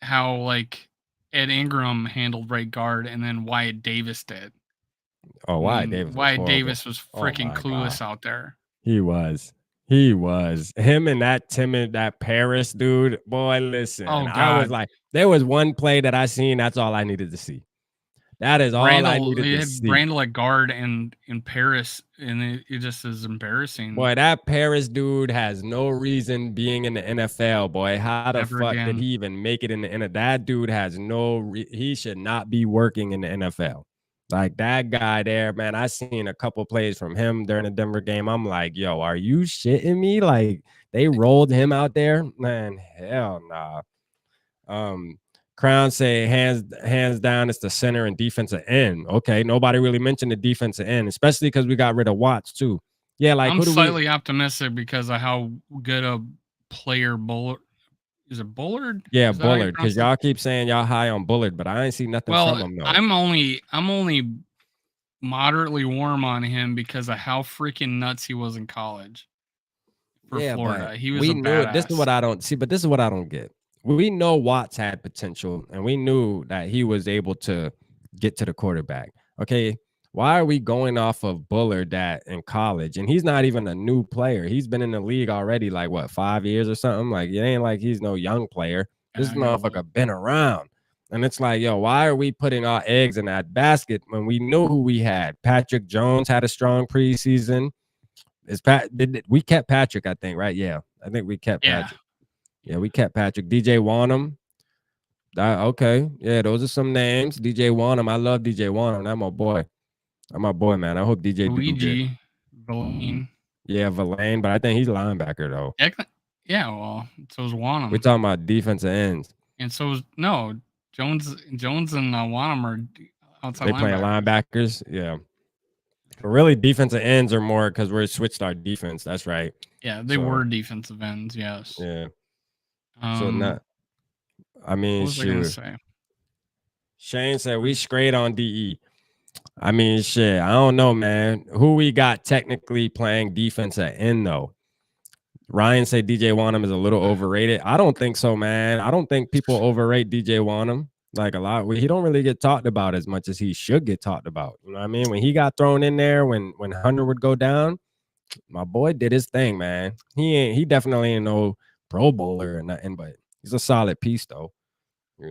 B: like Ed Ingram handled right guard and then Wyatt Davis did.
A: Oh, Wyatt Davis was
B: Wyatt
A: horrible.
B: Davis was
A: Oh
B: freaking
A: my
B: clueless
A: God.
B: out there.
A: He was. He was. Him and that Paris dude, boy, listen.
B: Oh
A: I was
B: God,
A: like, there was one play that I seen. That's all I needed to see. That is all I
B: Randall.
A: needed
B: They
A: to
B: had
A: see.
B: Randall at guard and in Paris, and it just is embarrassing.
A: Boy, that Paris dude has no reason being in the NFL, boy. How the
B: Never
A: fuck did
B: again.
A: he even make it in the NFL? That dude has he should not be working in the NFL. Like that guy there, man. I seen a couple plays from him during the Denver game. I'm like, yo, are you shitting me? Like they rolled him out there, man. Hell nah. Crown say hands down, it's the center and defensive end. Okay, nobody really mentioned the defensive end, especially because we got rid of Watts too. Yeah, like
B: I'm
A: who do we?
B: slightly optimistic because of how good a player Bullard is. It Bullard?
A: Yeah,
B: Is that how you
A: Bullard, because
B: pronounce it?
A: y'all keep saying y'all high on Bullard, but I ain't see nothing from
B: Well,
A: him though.
B: I'm only moderately warm on him because of how freaking nuts he was in college for
A: Yeah,
B: Florida.
A: but
B: He was
A: we
B: a
A: knew it. This is
B: badass.
A: what I don't see, but this is what I don't get. We know Watts had potential, and we knew that he was able to get to the quarterback. Okay, why are we going off of Bullard that in college? And he's not even a new player. He's been in the league already, like what, 5 years or something? Like it ain't like he's no young player. This
B: I gotta look.
A: motherfucker been around. And it's like, yo, why are we putting our eggs in that basket when we knew who we had? Patrick Jones had a strong preseason. We kept Patrick, I think, right? Yeah, I think we kept
B: Yeah.
A: Patrick. Yeah, we kept Patrick. DJ Wanham. Okay. Yeah, those are some names. DJ Wanham. I love DJ Wanham. That's my boy. That's my boy, man. I hope DJ do good.
B: Luigi Villain.
A: Yeah, Verlaine, but I think he's a linebacker though.
B: Yeah, well, so is
A: We're
B: Wanham.
A: talking about defensive ends.
B: And so is Jones and Wanham are outside
A: They playing
B: linebackers.
A: linebackers. Yeah. But really, defensive ends are more because we're switched our defense. That's right.
B: Yeah, they were defensive ends, yes.
A: Yeah. So not. I mean,
B: what was I gonna
A: shoot.
B: say?
A: Shane said we straight on DE. I mean, shit. I don't know, man. Who we got technically playing defense at end though? Ryan said DJ Wanham is a little overrated. I don't think so, man. I don't think people overrate DJ Wanham like a lot. He don't really get talked about as much as he should get talked about. You know what I mean? When he got thrown in there, when Hunter would go down, my boy did his thing, man. He definitely ain't no Pro Bowler or nothing, but he's a solid piece though. He's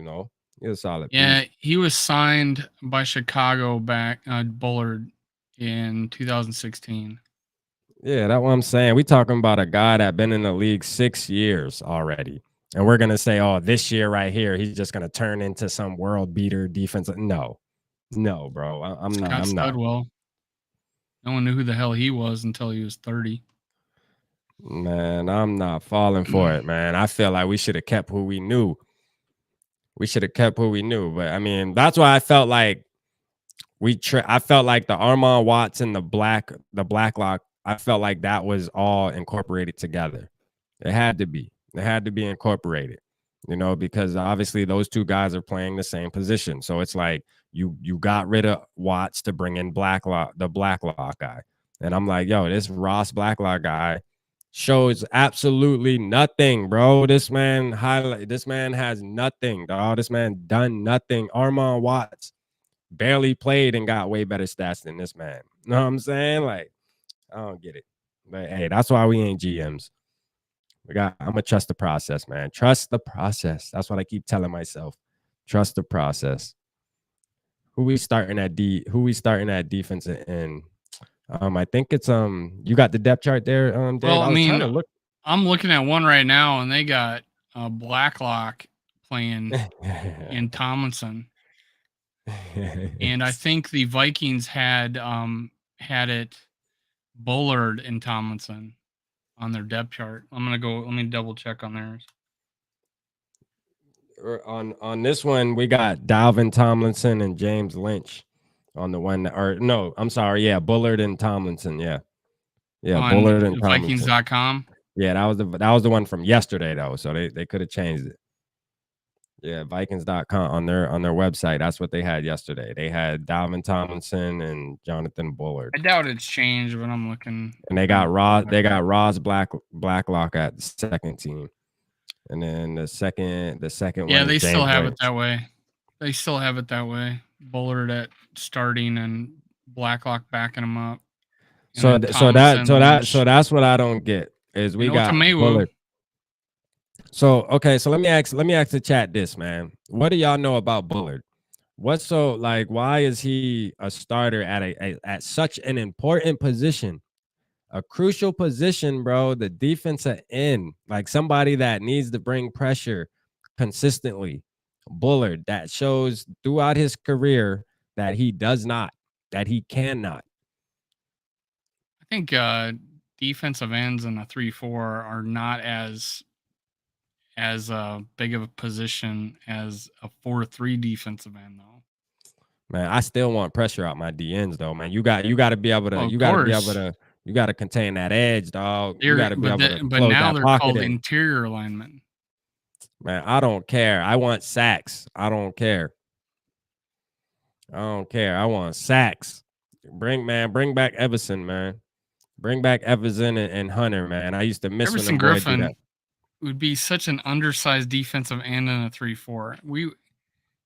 A: a solid piece.
B: Yeah, he was signed by Chicago back Bullard in 2016.
A: Yeah, that's what I'm saying. We talking about a guy that been in the league 6 years already. And we're gonna say, oh, this year right here, he's just gonna turn into some world beater defense. No, bro. I'm not.
B: Studwell. No one knew who the hell he was until he was 30.
A: Man, I'm not falling for it, man. I feel like we should have kept who we knew. We should have kept who we knew. But I mean, that's why I felt like I felt like the Armand Watts and the Blacklock, I felt like that was all incorporated together. It had to be. It had to be incorporated, because obviously those two guys are playing the same position. So it's like you got rid of Watts to bring in the Blacklock guy. And I'm like, yo, this Ross Blacklock guy shows absolutely nothing, bro. This man has nothing, dog. This man done nothing. Armand Watts barely played and got way better stats than this man. You know what I'm saying? Like, I don't get it. But hey, that's why we ain't GMs. I'm gonna trust the process, man. Trust the process. That's what I keep telling myself. Trust the process. Who we starting at defense and I think it's you got the depth chart there, Dave.
B: Well,
A: I was trying to look.
B: I'm looking at one right now, and they got Blacklock playing in Tomlinson, and I think the Vikings had it Bullard and Tomlinson on their depth chart. I'm gonna go. Let me double check on theirs.
A: On this one, we got Dalvin Tomlinson and James Lynch on the one. Or no, I'm sorry. Yeah, Bullard and Tomlinson. Yeah, Bullard and Tomlinson.
B: Vikings.com.
A: Yeah, that was the one from yesterday though, so they could have changed it. Yeah, Vikings.com on their website. That's what they had yesterday. They had Dalvin Tomlinson and Jonathan Bullard.
B: I doubt it's changed, but I'm looking.
A: And they got Ross Blacklock at the second team. And then the second one.
B: Yeah, they still have it that way. They still have it that way. Bullard at starting and Blacklock backing him up.
A: So that's what I don't get is we got Bullard. So okay, so let me ask the chat this, man. What do y'all know about Bullard? What's so like? Why is he a starter at such an important position, a crucial position, bro? The defensive end, like somebody that needs to bring pressure consistently. Bullard, that shows throughout his career that he does not, that he cannot.
B: I think defensive ends in a 3-4 are not as big of a position as a 4-3 defensive end, though.
A: Man, I still want pressure out my DNs though, man. You got to be able to. You got to contain that edge, dog. You got to be able to close that pocket.
B: But now they're called interior linemen.
A: Man, I don't care. I want sacks. I don't care. I want sacks. Bring back Everson, man. Bring back Everson and Hunter, man. I used to miss
B: Everson Griffin would be such an undersized defensive end in a 3-4.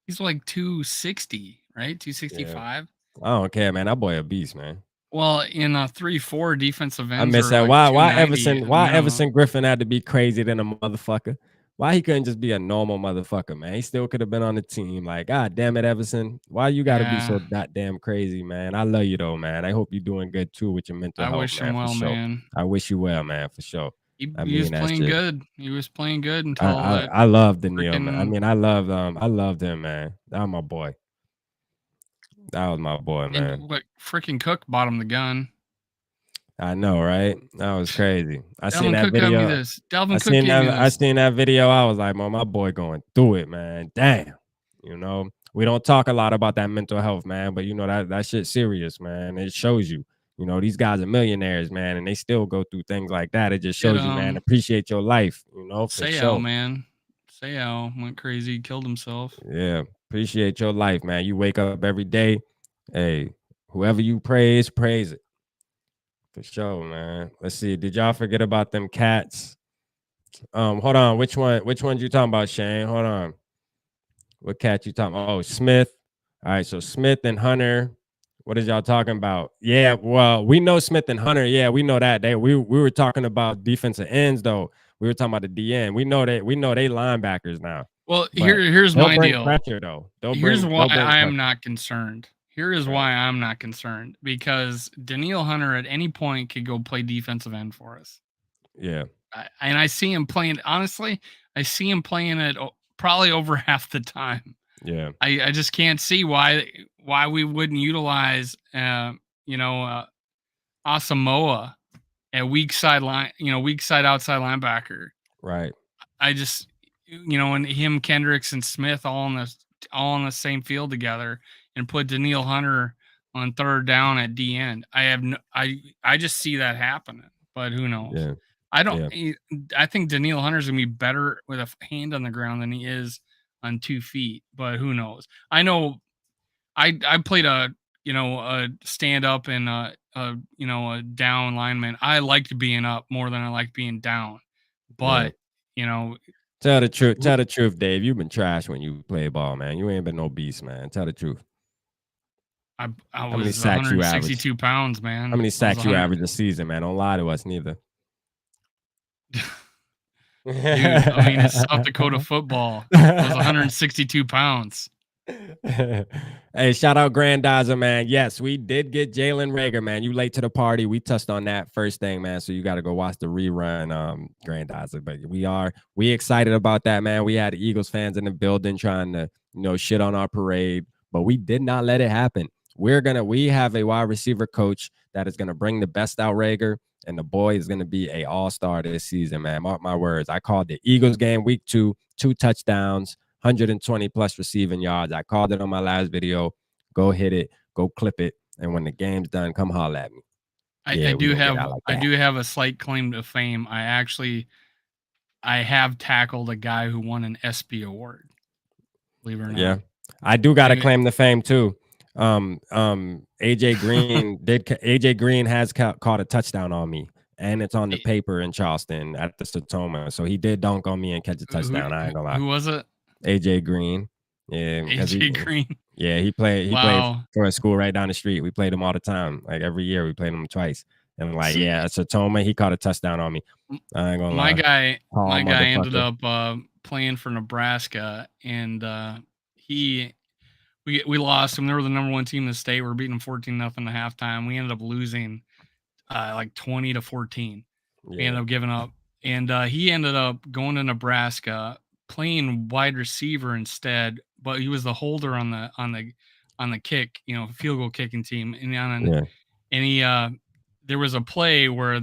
B: He's like 260, right? 265.
A: Yeah. I don't care, man. That boy a beast, man.
B: Well, in a 3-4 defensive ends,
A: I miss that. Like why Everson Griffin had to be crazy than a motherfucker? Why he couldn't just be a normal motherfucker, man? He still could have been on the team. Like, God damn it, Everson. Why you got to be so goddamn crazy, man? I love you, though, man. I hope you're doing good, too, with your mental health, man. I wish him well, man. I wish you well, man, for sure.
B: He was playing good. He was playing good until
A: I love Daniil, man. I mean, I loved him, man. That was my boy. Man.
B: What freaking Cook bought him the gun.
A: I know, right? That was crazy. I seen that
B: Cook
A: video.
B: got me this. Dalvin Cook gave me this.
A: I seen that video. I was like, man, my boy going through it, man. Damn. We don't talk a lot about that mental health, man, but that shit's serious, man. It shows you. These guys are millionaires, man, and they still go through things like that. It just shows you, man, appreciate your life, for sure.
B: Man. Sayal went crazy, killed himself.
A: Yeah, appreciate your life, man. You wake up every day. Hey, whoever you praise it. For sure, man. Let's see. Did y'all forget about them cats? Hold on. Which one you talking about, Shane? Hold on. What cat you talking about? Oh, Smith. All right, so Smith and Hunter. What is y'all talking about? Yeah, well, we know Smith and Hunter. Yeah, we know that. We were talking about defensive ends, though. We were talking about the DN. We know they linebackers now.
B: Well, here's my deal.
A: Pressure, though.
B: Here's why I am not concerned. Here is why I'm not concerned, because Daniil Hunter at any point could go play defensive end for us.
A: Yeah.
B: And I see him playing, honestly, it probably over half the time.
A: Yeah.
B: I just can't see why we wouldn't utilize, Asamoah at weak side outside linebacker.
A: Right.
B: and him, Kendricks, and Smith all on the same field together, and put Daniil Hunter on third down at D end. I just see that happening, but who knows?
A: Yeah.
B: I don't.
A: Yeah.
B: I think Daniil Hunter's gonna be better with a hand on the ground than he is on 2 feet, but who knows? I know I played a stand up and a down lineman. I liked being up more than I liked being down.
A: Yeah.
B: But, you know,
A: Tell the truth.
B: who
A: Tell the truth, Dave. You've been trash when you play ball, man. You ain't been no beast, man. Tell the truth.
B: I
A: How many
B: was
A: sacks you average?
B: 162 pounds,
A: How
B: man.
A: many
B: I was
A: sacks you
B: 100.
A: average a season, man? Don't lie to us, neither.
B: Dude, I mean, it's South Dakota football. I was 162 pounds.
A: Hey, shout out Grandizer, man. Yes, we did get Jalen Reagor, man. You late to the party. We touched on that first thing, man. So you got to go watch the rerun, Grandizer. But we excited about that, man. We had Eagles fans in the building trying to, shit on our parade, but we did not let it happen. We have a wide receiver coach that is gonna bring the best out Reagor, and the boy is gonna be a all-star this season, man. Mark my words. I called the Eagles game week 2, 2 touchdowns. 120 plus receiving yards. I called it on my last video. Go hit it, go clip it, and when the game's done, come holler at me.
B: I
A: Yeah, we
B: do
A: gonna get
B: have
A: out like
B: I
A: that.
B: do have a slight claim to fame. I have tackled a guy who won an ESPY award. Believe it or
A: Yeah,
B: not.
A: I do got to
B: I
A: claim the fame too. AJ Green has caught a touchdown on me, and it's on the paper in Charleston at the Satoma. So he did dunk on me and catch a touchdown. I ain't gonna lie.
B: Who was it?
A: AJ Green. Yeah, because
B: AJ Green.
A: he played
B: Wow.
A: for a school right down the street. We played him all the time. Like every year we played him twice. And like, yeah, Satoma, he caught a touchdown on me. I ain't gonna
B: My
A: lie.
B: guy ended up playing for Nebraska, and we lost him. They were the number 1 team in the state. We were beating them 14-0 at halftime. We ended up losing like 20-14. We ended up giving up, and he ended up going to Nebraska, playing wide receiver instead. But he was the holder on the kick, field goal kicking team, and he there was a play where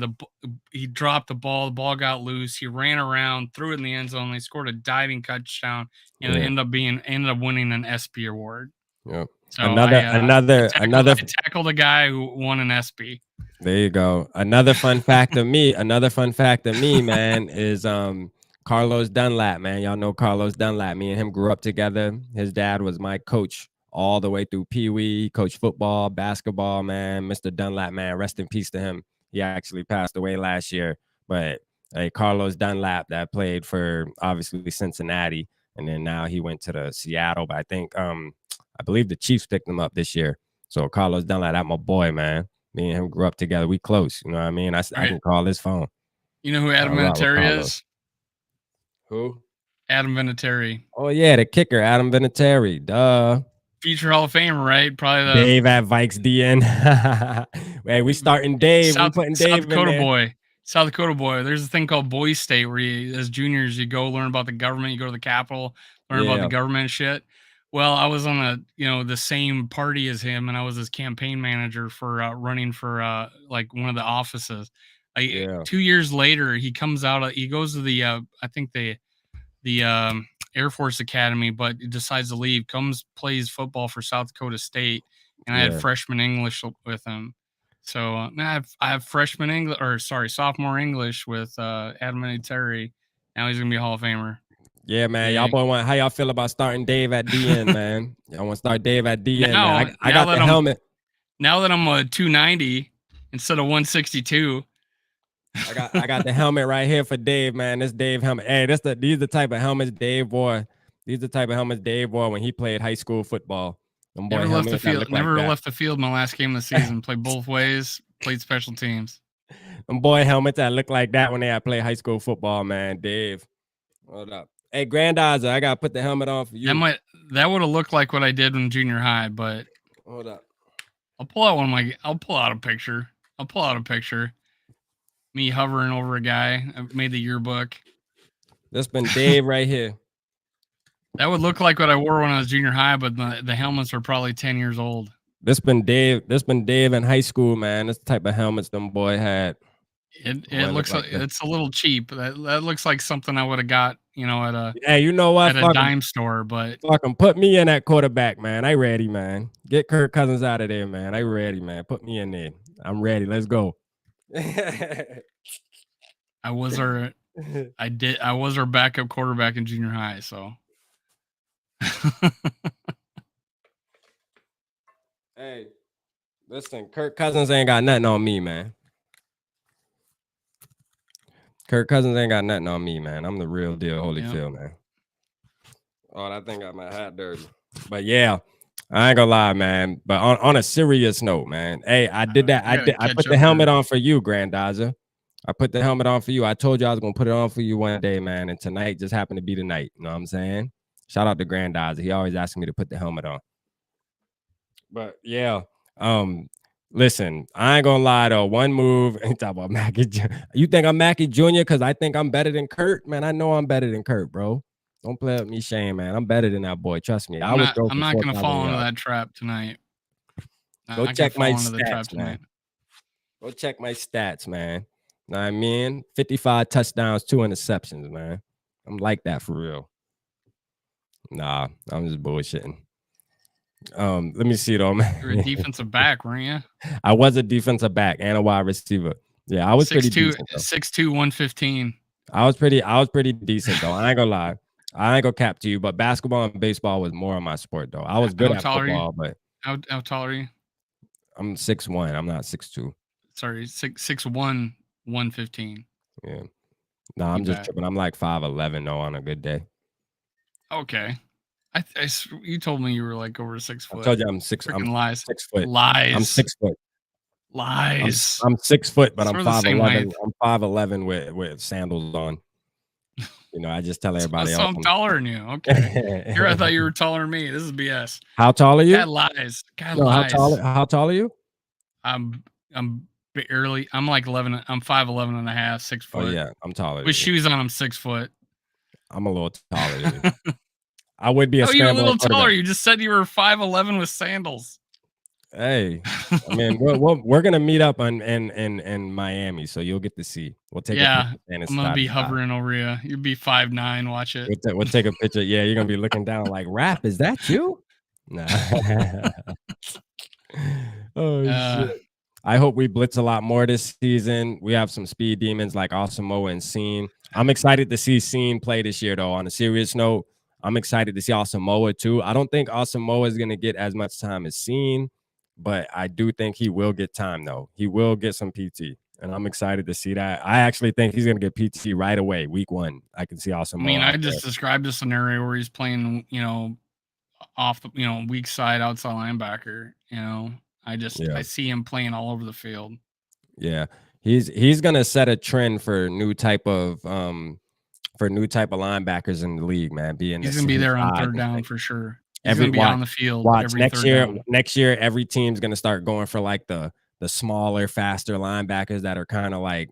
B: he dropped the ball got loose, he ran around, threw it in the end zone, they scored a diving touchdown, and it ended up winning an ESPY award.
A: Yep.
B: So
A: Another
B: I tackled a guy who won an ESPY.
A: There you go. Another fun fact of me, man, is Carlos Dunlap, man. Y'all know Carlos Dunlap. Me and him grew up together. His dad was my coach all the way through Pee Wee, coach football, basketball, man. Mr. Dunlap, man, rest in peace to him. He actually passed away last year. But Carlos Dunlap that played for obviously Cincinnati, and then now he went to the Seattle. But I believe the Chiefs picked him up this year. So Carlos Dunlap, that my boy, man. Me and him grew up together. We close. You know what I mean? I can call his phone.
B: You know who Adam Vinatieri is?
A: Who?
B: Adam Vinatieri.
A: Oh, yeah, the kicker, Adam Vinatieri. Duh.
B: Future Hall of Famer, right? Probably the
A: Dave at Vikes DN. Hey, we starting Dave. We putting Dave
B: Dakota
A: in there.
B: boy. South Dakota boy. There's a thing called Boy State where as juniors you go learn about the government. You go to the Capitol, learn about the government shit. Well, I was on the same party as him, and I was his campaign manager for running for like one of the offices. 2 years later, he comes out. He goes to the I think the Air Force Academy, but he decides to leave. Comes plays football for South Dakota State, and I had freshman English with him. So I have freshman English, sophomore English with Adam Vinatieri. Now he's gonna be a Hall of Famer.
A: Yeah, man. Y'all boy how y'all feel about starting Dave at DN, man? Y'all want to start Dave at DN, man. I got the helmet.
B: Now that I'm a 290 instead of 162.
A: I got the helmet right here for Dave, man. This Dave helmet. Hey, these the type of helmets Dave wore. These the type of helmets Dave wore when he played high school football.
B: Never left the field. Left the field my last game of the season. Played both ways. Played special teams.
A: Them boy helmets that look like that when they play high school football, man. Dave. Hold up. Hey, Grandizer, I gotta put the helmet on for you.
B: That would have looked like what I did in junior high, but
A: hold up.
B: I'll pull out a picture. Me hovering over a guy. I made the yearbook.
A: That's been Dave right here.
B: That would look like what I wore when I was junior high, but the helmets are probably 10 years old.
A: This been Dave in high school, man. This type of helmets them boy had.
B: It
A: Boy, look
B: looks
A: like
B: like
A: the.
B: it's a little cheap. That looks like something I would have got,
A: Hey, you know what?
B: at a dime store, but
A: Fuck 'em. Put me in that quarterback, man. I ready, man. Get Kirk Cousins out of there, man. I ready, man. Put me in there. I'm ready. Let's go.
B: I was our I was our backup quarterback in junior high, so
A: Hey, listen, Kirk Cousins ain't got nothing on me, man. Kirk Cousins ain't got nothing on me, man. I'm the real deal,
B: yeah.
A: Holyfield, man. Oh, that thing got my hat dirty. But yeah, I ain't gonna lie, man. But on a serious note, man. Hey, I did that.
B: I gotta
A: I
B: catch
A: put the
B: up
A: helmet
B: here.
A: on for you, Grandizer. I put the helmet on for you. I told you I was gonna put it on for you one day, man. And tonight just happened to be the night. You know what I'm saying? Shout out to Grandizer. He always asking me to put the helmet on. But yeah, um, listen, I ain't gonna lie though. One move, ain't talking about Mackie. You think I'm Mackie Jr. because I think I'm better than Kurt? Man, I know I'm better than Kurt, bro. Don't play with me, Shane, man. I'm better than that boy. Trust me. I would throw
B: I'm
A: for
B: not gonna
A: 4,000
B: fall into
A: yards.
B: that trap tonight.
A: Go
B: Not gonna
A: check my
B: fall into the trap
A: stats, man.
B: tonight.
A: Go check my stats, man. Know what I mean? 55 touchdowns, 2 interceptions, man. I'm like that for real. Nah, I'm just bullshitting. Let me see though,
B: You're a
A: man.
B: defensive back, weren't you?
A: I was a defensive back and a wide receiver. Yeah, I was pretty
B: 6'2",
A: decent though.
B: 6'2", 115.
A: I was pretty decent though. I ain't gonna lie. I ain't gonna cap to you, but basketball and baseball was more on my sport though. I was good
B: How
A: at
B: tall are you?
A: football, but
B: How tall are you?
A: I'm 6'1". I'm not 6'2".
B: Sorry, 6'1", 115.
A: Yeah. Nah,
B: You
A: I'm just
B: bet.
A: tripping. I'm like 5'11" though on a good day.
B: Okay. You told me you were like over 6 foot.
A: I told you I'm
B: Freaking lies.
A: 6 foot. I'm
B: Lies.
A: 6 foot.
B: Lies.
A: I'm 6 foot, but
B: So
A: I'm
B: we're the same
A: 5'11".
B: height.
A: I'm 5'11" with sandals on. You know, I just tell everybody
B: So
A: else
B: I'm taller than you. Okay. Here I thought you were taller than me. This is BS.
A: How tall are
B: Guy
A: you?
B: lies. Guy
A: No,
B: lies.
A: how tall are you?
B: I'm barely. I'm like 11. I'm 5'11 and a half, 6
A: Oh
B: foot.
A: yeah, I'm taller
B: With
A: than you.
B: shoes on, I'm 6 foot.
A: I'm a little taller than you. I would be a
B: How are you a
A: scrambling
B: little taller?
A: quarterback.
B: You just said you were 5'11 with sandals.
A: Hey, I mean, we're gonna meet up in Miami, so you'll get to see. We'll take a
B: Yeah,
A: picture standing
B: I'm gonna
A: side
B: be
A: to side.
B: hovering over you. You'd be 5'9". Watch it.
A: We'll take a picture. Yeah, you're gonna be looking down like, "Rap, is that you?" Nah. Oh shit.
B: Uh,
A: I hope we blitz a lot more this season. We have some speed demons like Asamoah and Scene. I'm excited to see Scene play this year, though. On a serious note, I'm excited to see Asamoah too. I don't think Asamoah is gonna get as much time as Scene, but I do think he will get time though. He will get some PT, and I'm excited to see that. I actually think he's gonna get PT right away, week 1. I can see
B: I mean,
A: Asamoah
B: I
A: out there.
B: just described a scenario where he's playing, off the, weak side outside linebacker. I
A: Yeah.
B: see him playing all over the field.
A: Yeah, he's gonna set a trend for new type of linebackers in the league, man. Being the
B: He's gonna be
A: same
B: there on
A: size
B: third
A: and
B: down
A: thing.
B: for sure. He's
A: Every
B: gonna be
A: watch,
B: on the field
A: watch
B: every third down.
A: next year, every team's gonna start going for like the smaller, faster linebackers that are kind of like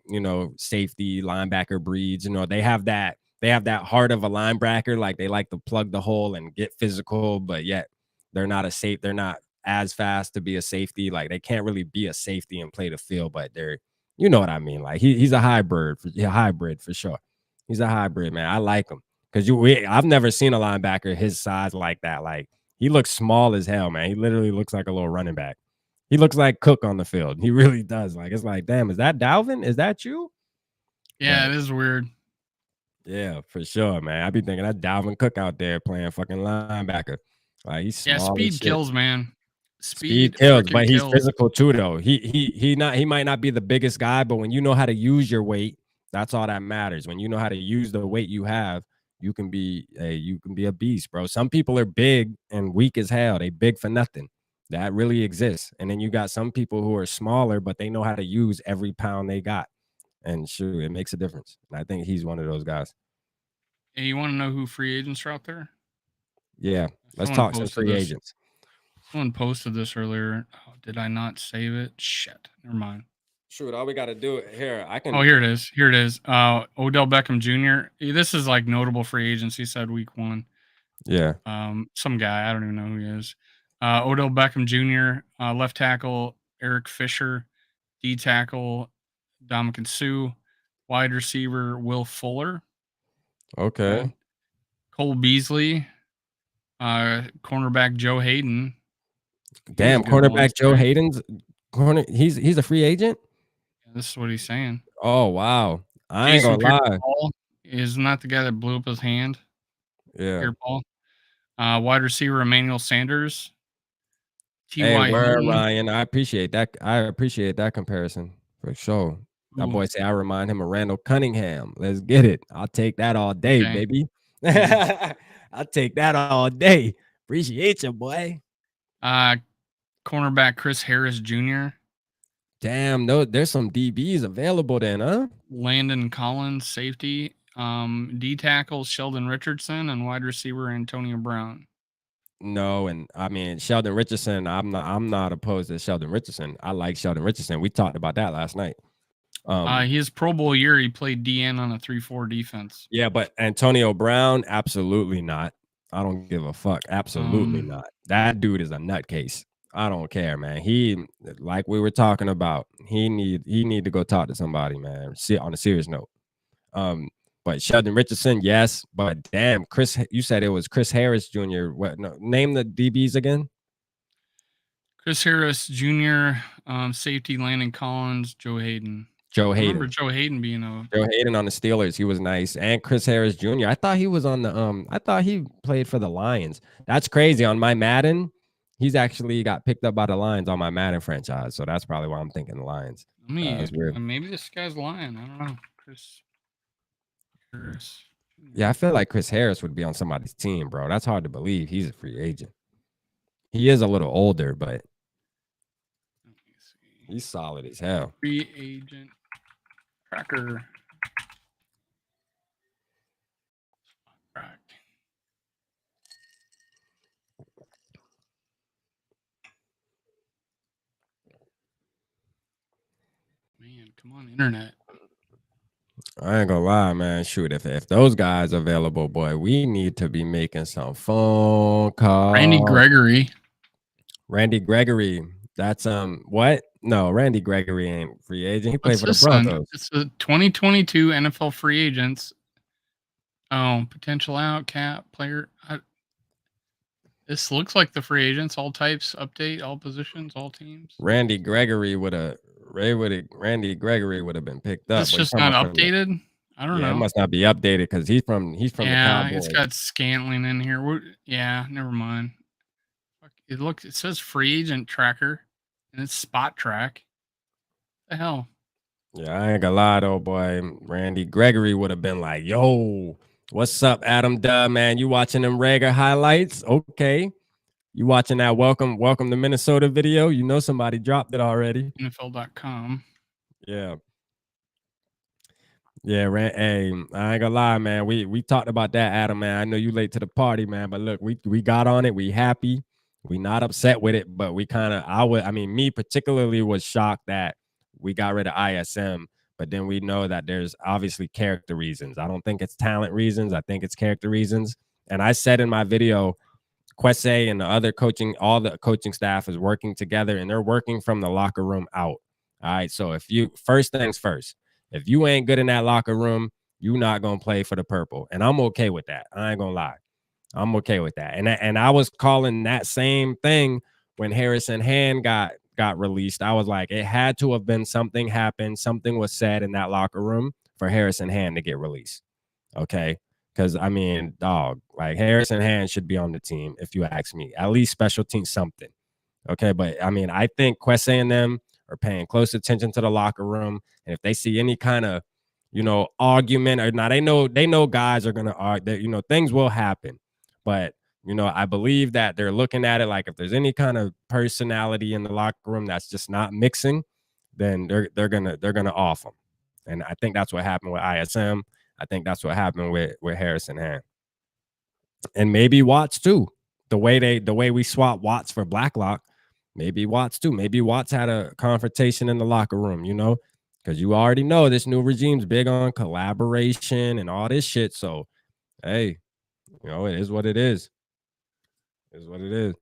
A: safety linebacker breeds. They have that heart of a linebacker, like they like to plug the hole and get physical, but yet they're not as fast to be a safety. Like they can't really be a safety and play the field, but they're you know what I mean. Like he's a hybrid for sure. He's a hybrid, man. I like him because I've never seen a linebacker his size like that. Like he looks small as hell, man. He literally looks like a little running back. He looks like Cook on the field. He really does. Like it's like, damn, is that Dalvin? Is that you?
B: Yeah,
A: But
B: it is weird.
A: yeah, for sure, man. I be thinking that Dalvin Cook out there playing fucking linebacker. Like he's
B: Yeah,
A: small as
B: speed
A: shit.
B: kills, man.
A: Speed
B: Speed
A: kills,
B: freaking
A: but he's
B: kills.
A: physical too, though. He might not be the biggest guy, but when you know how to use your weight, that's all that matters. When you know how to use the weight you have, you can be a beast, bro. Some people are big and weak as hell. They big for nothing. That really exists. And then you got some people who are smaller, but they know how to use every pound they got. And sure, it makes a difference. And I think he's one of those guys.
B: Hey, you want to know who free agents are out there?
A: Yeah. Let's
B: Someone
A: talk some
B: posted
A: free
B: this.
A: agents.
B: Someone posted this earlier. Oh, did I not save it? Shit. Never mind.
A: Shoot, all we got to do here.
B: Oh, here it is. Here it is. Odell Beckham Jr. This is like notable free agents. He said week 1.
A: Yeah.
B: Some guy, I don't even know who he is. Odell Beckham Jr., left tackle Eric Fisher, D tackle Ndamukong Suh, wide receiver Will Fuller,
A: Okay.
B: Cole Beasley, cornerback Joe Hayden. He's a
A: Damn,
B: good one,
A: cornerback Joe
B: right?
A: Hayden's he's a free agent?
B: Yeah, this is what he's saying.
A: Oh, wow. I ain't
B: Jason
A: gonna lie.
B: Pierre-Paul is not the guy that blew up his hand.
A: Yeah.
B: Pierre-Paul. Wide receiver Emmanuel Sanders,
A: Hey,
B: T.Y.
A: word,
B: Hilton.
A: Ryan. I appreciate that. I appreciate that comparison for sure. That
B: Ooh,
A: boy say I remind him of Randall Cunningham. Let's get it. I'll take that all day,
B: okay.
A: baby.
B: Yeah.
A: I'll take that all day. Appreciate you, boy.
B: Cornerback Chris Harris Jr.,
A: Damn, no, there's some DBs available then, huh?
B: Landon Collins, safety, D tackle Sheldon Richardson, and wide receiver Antonio Brown.
A: No, and I mean Sheldon Richardson. I'm not opposed to Sheldon Richardson. I like Sheldon Richardson. We talked about that last night.
B: His Pro Bowl year, he played DN on a 3-4 defense.
A: Yeah, but Antonio Brown, absolutely not. I don't give a fuck. Absolutely not. That dude is a nutcase. I don't care, man. He, like we were talking about, he need to go talk to somebody, man. See, on a serious note. Um, but Sheldon Richardson, yes, but damn, you said it was Chris Harris Jr. What? No, name the DBs again.
B: Chris Harris Jr., safety Landon Collins, Joe Hayden.
A: Joe
B: I remember
A: Hayden.
B: Joe Hayden being a
A: Joe Hayden on the Steelers, he was nice, and Chris Harris Jr. I thought he was on the I thought he played for the Lions. That's crazy. On my Madden, he's actually got picked up by the Lions on my Madden franchise, so that's probably why I'm thinking the Lions. That's weird.
B: maybe this guy's lying. I don't know. Chris Harris.
A: Yeah, I feel like Chris Harris would be on somebody's team, bro. That's hard to believe. He's a free agent. He is a little older, but
B: Let me see.
A: he's solid as hell.
B: Free agent tracker. Track. Man, come on, internet.
A: I ain't gonna lie, man. Shoot, if those guys available, boy, we need to be making some phone calls.
B: Randy Gregory.
A: Randy Gregory. That's what? No, Randy Gregory ain't free agent. He played
B: What's
A: for the
B: this one?
A: Broncos.
B: It's the 2022 NFL free agents. Oh, potential out cap player. This looks like the free agents, all types, update, all positions, all teams.
A: Randy Gregory would have been picked up.
B: It's just not updated. I don't know.
A: It must not be updated because he's from the Cowboys.
B: It's got Scantling in here. Yeah, never mind. It says free agent tracker, and it's spot track. What the hell?
A: Yeah, I ain't gonna lie though, boy. Randy Gregory would have been like, "Yo, what's up, Adam Duh, man? You watching them Rager highlights? Okay, you watching that welcome to Minnesota video? You know somebody dropped it already.
B: NFL.com.
A: Yeah." Yeah, hey, I ain't gonna lie, man. We talked about that, Adam, man. I know you late to the party, man, but look, we got on it. We happy. We not upset with it, but we kind of me particularly was shocked that we got rid of ISM, but then we know that there's obviously character reasons. I don't think it's talent reasons. I think it's character reasons. And I said in my video, Kwesi and all the coaching staff is working together and they're working from the locker room out. All right. So first things first, if you ain't good in that locker room, you not gonna play for the purple. And I'm okay with that. I ain't gonna lie. I'm okay with that. And I was calling that same thing when Harrison Hand got released. I was like, it had to have been something happened, something was said in that locker room for Harrison Hand to get released. Okay. Because I mean, dog, like Harrison Hand should be on the team, if you ask me. At least special team something. Okay. But I mean, I think Kwesi and them are paying close attention to the locker room. And if they see any kind of, argument or not, they know guys are gonna argue, things will happen. But I believe that they're looking at it like if there's any kind of personality in the locker room that's just not mixing, then they're gonna off them. And I think that's what happened with ISM. I think that's what happened with Harrison Hand. And maybe Watts too. The way we swap Watts for Blacklock, maybe Watts too. Maybe Watts had a confrontation in the locker room, because you already know this new regime's big on collaboration and all this shit. So, hey, it is what it is. It is what it is.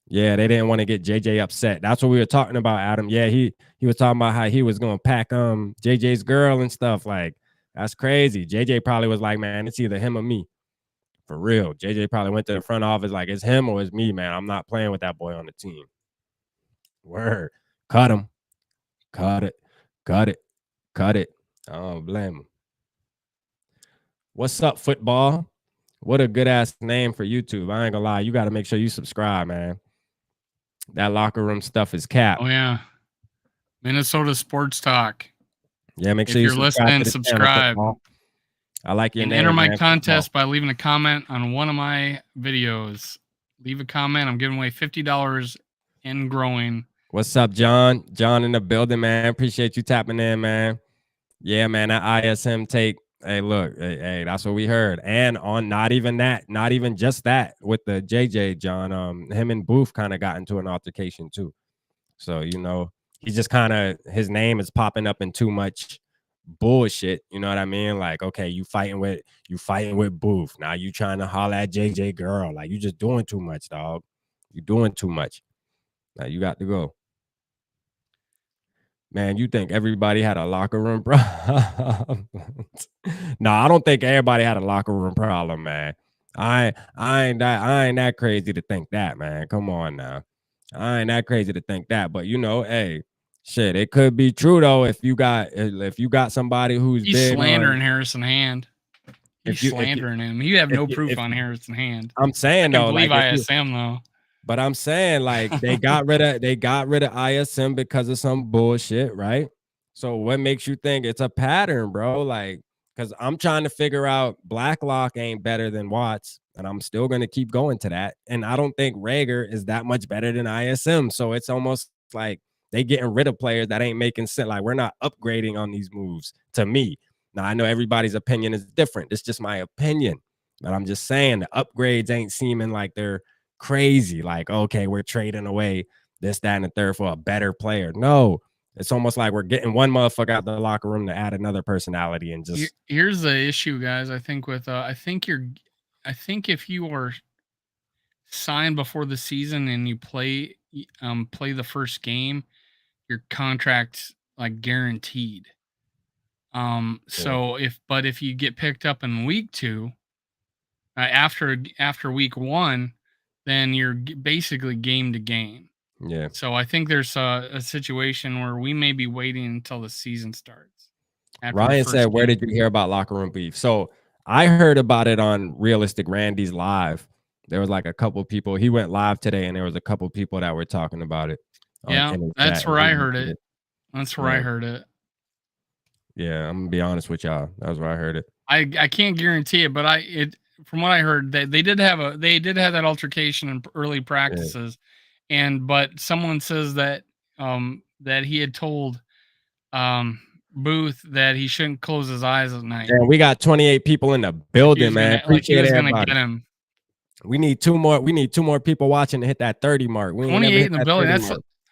A: Yeah, they didn't want to get JJ upset. That's what we were talking about, Adam. Yeah, he was talking about how he was gonna pack JJ's girl and stuff. Like, that's crazy. JJ probably was like, man, it's either him or me. For real. JJ probably went to the front office like, it's him or it's me, man. I'm not playing with that boy on the team. Word. Cut him. Cut it. Cut it. Cut it. I don't blame him. What's up, football? What a good ass name for YouTube. I ain't gonna lie. You got to make sure you subscribe, man. That locker room stuff is cap.
B: Oh yeah, Minnesota Sports Talk.
A: Yeah, make sure
B: If
A: you
B: you're
A: subscribe
B: listening,
A: to the channel,
B: subscribe.
A: football. I like your
B: and
A: name,
B: enter my
A: man,
B: contest
A: football.
B: by leaving a comment on one of my videos. Leave a comment. I'm giving away $50 and growing.
A: What's up, John? John in the building, man. Appreciate you tapping in, man. Yeah, man, that ISM take. Hey, look, hey, that's what we heard. And on not even that, not even just that, with the JJ, John, him and Booth kind of got into an altercation too. So, you know, he just kind of, his name is popping up in too much bullshit. You know what I mean? Like, okay, you fighting with Booth. Now you trying to holler at JJ girl. Like, you just doing too much, dog. You doing too much. Now you got to go. Man, you think everybody had a locker room problem? No, I don't think everybody had a locker room problem, man. I ain't that crazy to think that, man. Come on now. I ain't that crazy to think that. But you know, hey, shit, it could be true though if you got somebody who's
B: He's
A: big
B: slandering
A: on
B: Harrison Hand. He's slandering him. You have no proof on Harrison Hand.
A: I'm saying
B: I can
A: though,
B: believe
A: like if you
B: ISM though.
A: But I'm saying, like, they got rid of ISM because of some bullshit, right? So what makes you think it's a pattern, bro? Like, because I'm trying to figure out Blacklock ain't better than Watts, and I'm still gonna keep going to that. And I don't think Rager is that much better than ISM. So it's almost like they getting rid of players that ain't making sense. Like, we're not upgrading on these moves to me. Now I know everybody's opinion is different. It's just my opinion. But I'm just saying the upgrades ain't seeming like they're crazy. Like, okay, we're trading away this, that, and the third for a better player. No, it's almost like we're getting one motherfucker out the locker room to add another personality and just.
B: Here's the issue, guys. I think with I think if you are signed before the season and you play the first game, your contract's like guaranteed. So if you get picked up in week 2, after week 1, then you're basically game to game.
A: Yeah.
B: So I think there's a situation where we may be waiting until the season starts.
A: Ryan said, "Where did you hear about locker room beef?" So I heard about it on Realistic Randy's live. There was like a couple people. He went live today, and there was a couple people that were talking about it.
B: Yeah, that's where I heard it. That's where I heard it.
A: Yeah, I'm gonna be honest with y'all. That's where I heard it.
B: I can't guarantee it, but from what I heard, they did have that altercation in early practices, but someone says that that he had told Booth that he shouldn't close his eyes at night.
A: Yeah, we got 28 people in the building, man. Appreciate everybody.
B: Get him.
A: We need two more people watching to hit that 30 mark. We
B: 28 in the building.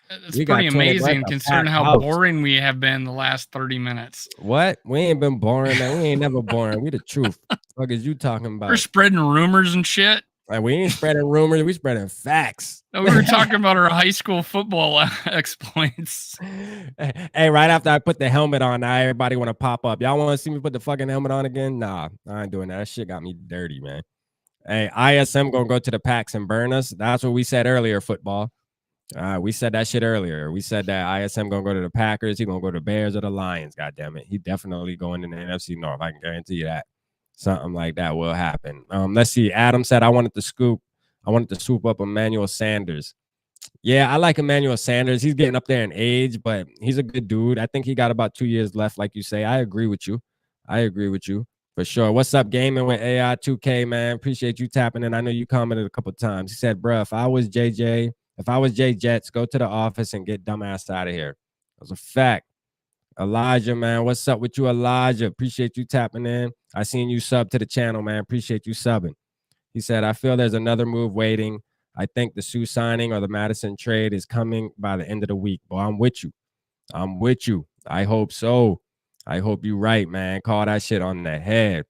B: That's pretty amazing considering how boring we have been the last 30 minutes.
A: What? We ain't been boring, man. We ain't never boring. We the truth. What is you talking about?
B: We're spreading rumors and shit.
A: Like, we ain't spreading rumors. We spreading facts.
B: No, we were talking about our high school football exploits.
A: Hey, right after I put the helmet on, now everybody want to pop up. Y'all want to see me put the fucking helmet on again? Nah, I ain't doing that. That shit got me dirty, man. Hey, ISM gonna go to the Packs and burn us. That's what we said earlier, football. We said that shit earlier. We said that ISM gonna go to the Packers. He gonna go to the Bears or the Lions. God damn it. He definitely going in the NFC North. I can guarantee you that. Something like that will happen. Let's see. Adam said I wanted to swoop up Emmanuel Sanders. Yeah, I like Emmanuel Sanders. He's getting up there in age, but he's a good dude. I think he got about 2 years left, like you say. I agree with you. For sure. What's up, gaming with AI 2K, man? Appreciate you tapping in. I know you commented a couple times. He said, bro, if I was Jay Jets, go to the office and get dumbass out of here. That's a fact. Elijah, man. What's up with you, Elijah? Appreciate you tapping in. I seen you sub to the channel, man. Appreciate you subbing. He said, I feel there's another move waiting. I think the Sue signing or the Madison trade is coming by the end of the week. Boy, I'm with you. I hope so. I hope you're right, man. Call that shit on the head.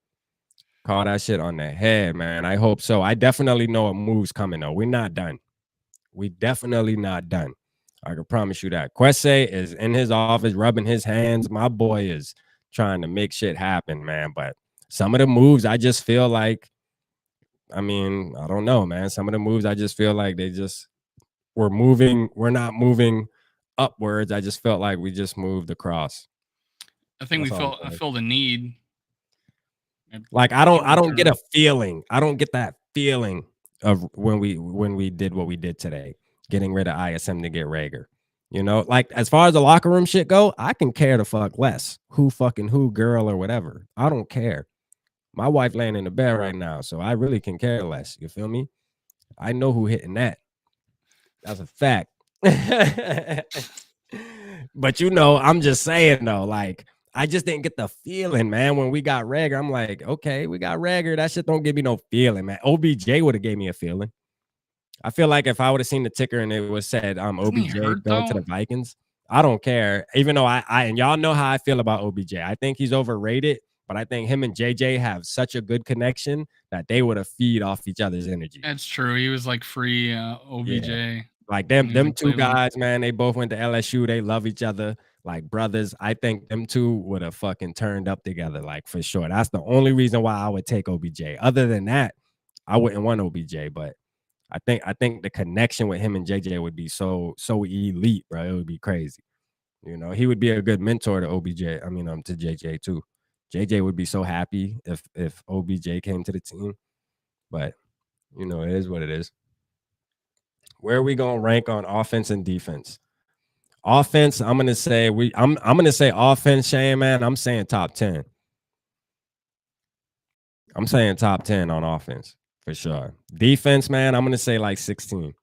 A: Man. I hope so. I definitely know a move's coming, though. We're not done. We definitely not done. I can promise you that. Quesse is in his office rubbing his hands. My boy is trying to make shit happen, man. But some of the moves, I just feel like, I mean, I don't know, man. Some of the moves, I just feel like we're not moving upwards. I just felt like we just moved across.
B: I think
A: That's all I'm
B: I
A: saying.
B: feel the need.
A: Like
B: Punt
A: I don't get
B: return.
A: a feeling. I don't get that feeling of when we did what we did today, getting rid of ISM to get Rager. You know, like as far as the locker room shit go, I can care the fuck less. Who fucking who, girl or whatever. I don't care. My wife laying in the bed right now, so I really can care less. You feel me? I know who hitting that. That's a fact. But you know, I'm just saying though, like I just didn't get the feeling, man. When we got Rager, I'm like, okay, we got Rager. That shit don't give me no feeling, man. OBJ would have gave me a feeling. I feel like if I would have seen the ticker and it was said
B: Isn't he
A: OBJ
B: hurt
A: going to
B: though?
A: the Vikings, I don't care. Even though I and y'all know how I feel about OBJ. I think he's overrated, but I think him and JJ have such a good connection that they would have feed off each other's energy.
B: That's true. He was like free
A: Yeah.
B: OBJ
A: Like
B: when he was
A: them
B: in
A: two
B: Cleveland.
A: guys, man, they both went to LSU. They love each other like brothers. I think them two would have fucking turned up together, like for sure. That's the only reason why I would take OBJ. Other than that, I wouldn't want OBJ, but I think the connection with him and JJ would be so elite, bro. It would be crazy. You know, he would be a good mentor to OBJ. I mean, to JJ too. JJ would be so happy if OBJ came to the team. But you know, it is what it is. Where are we gonna rank on offense and defense? Offense, I'm gonna say offense, Shane, man. I'm saying top 10. I'm saying top 10 on offense for sure. Defense, man, I'm gonna say like 16.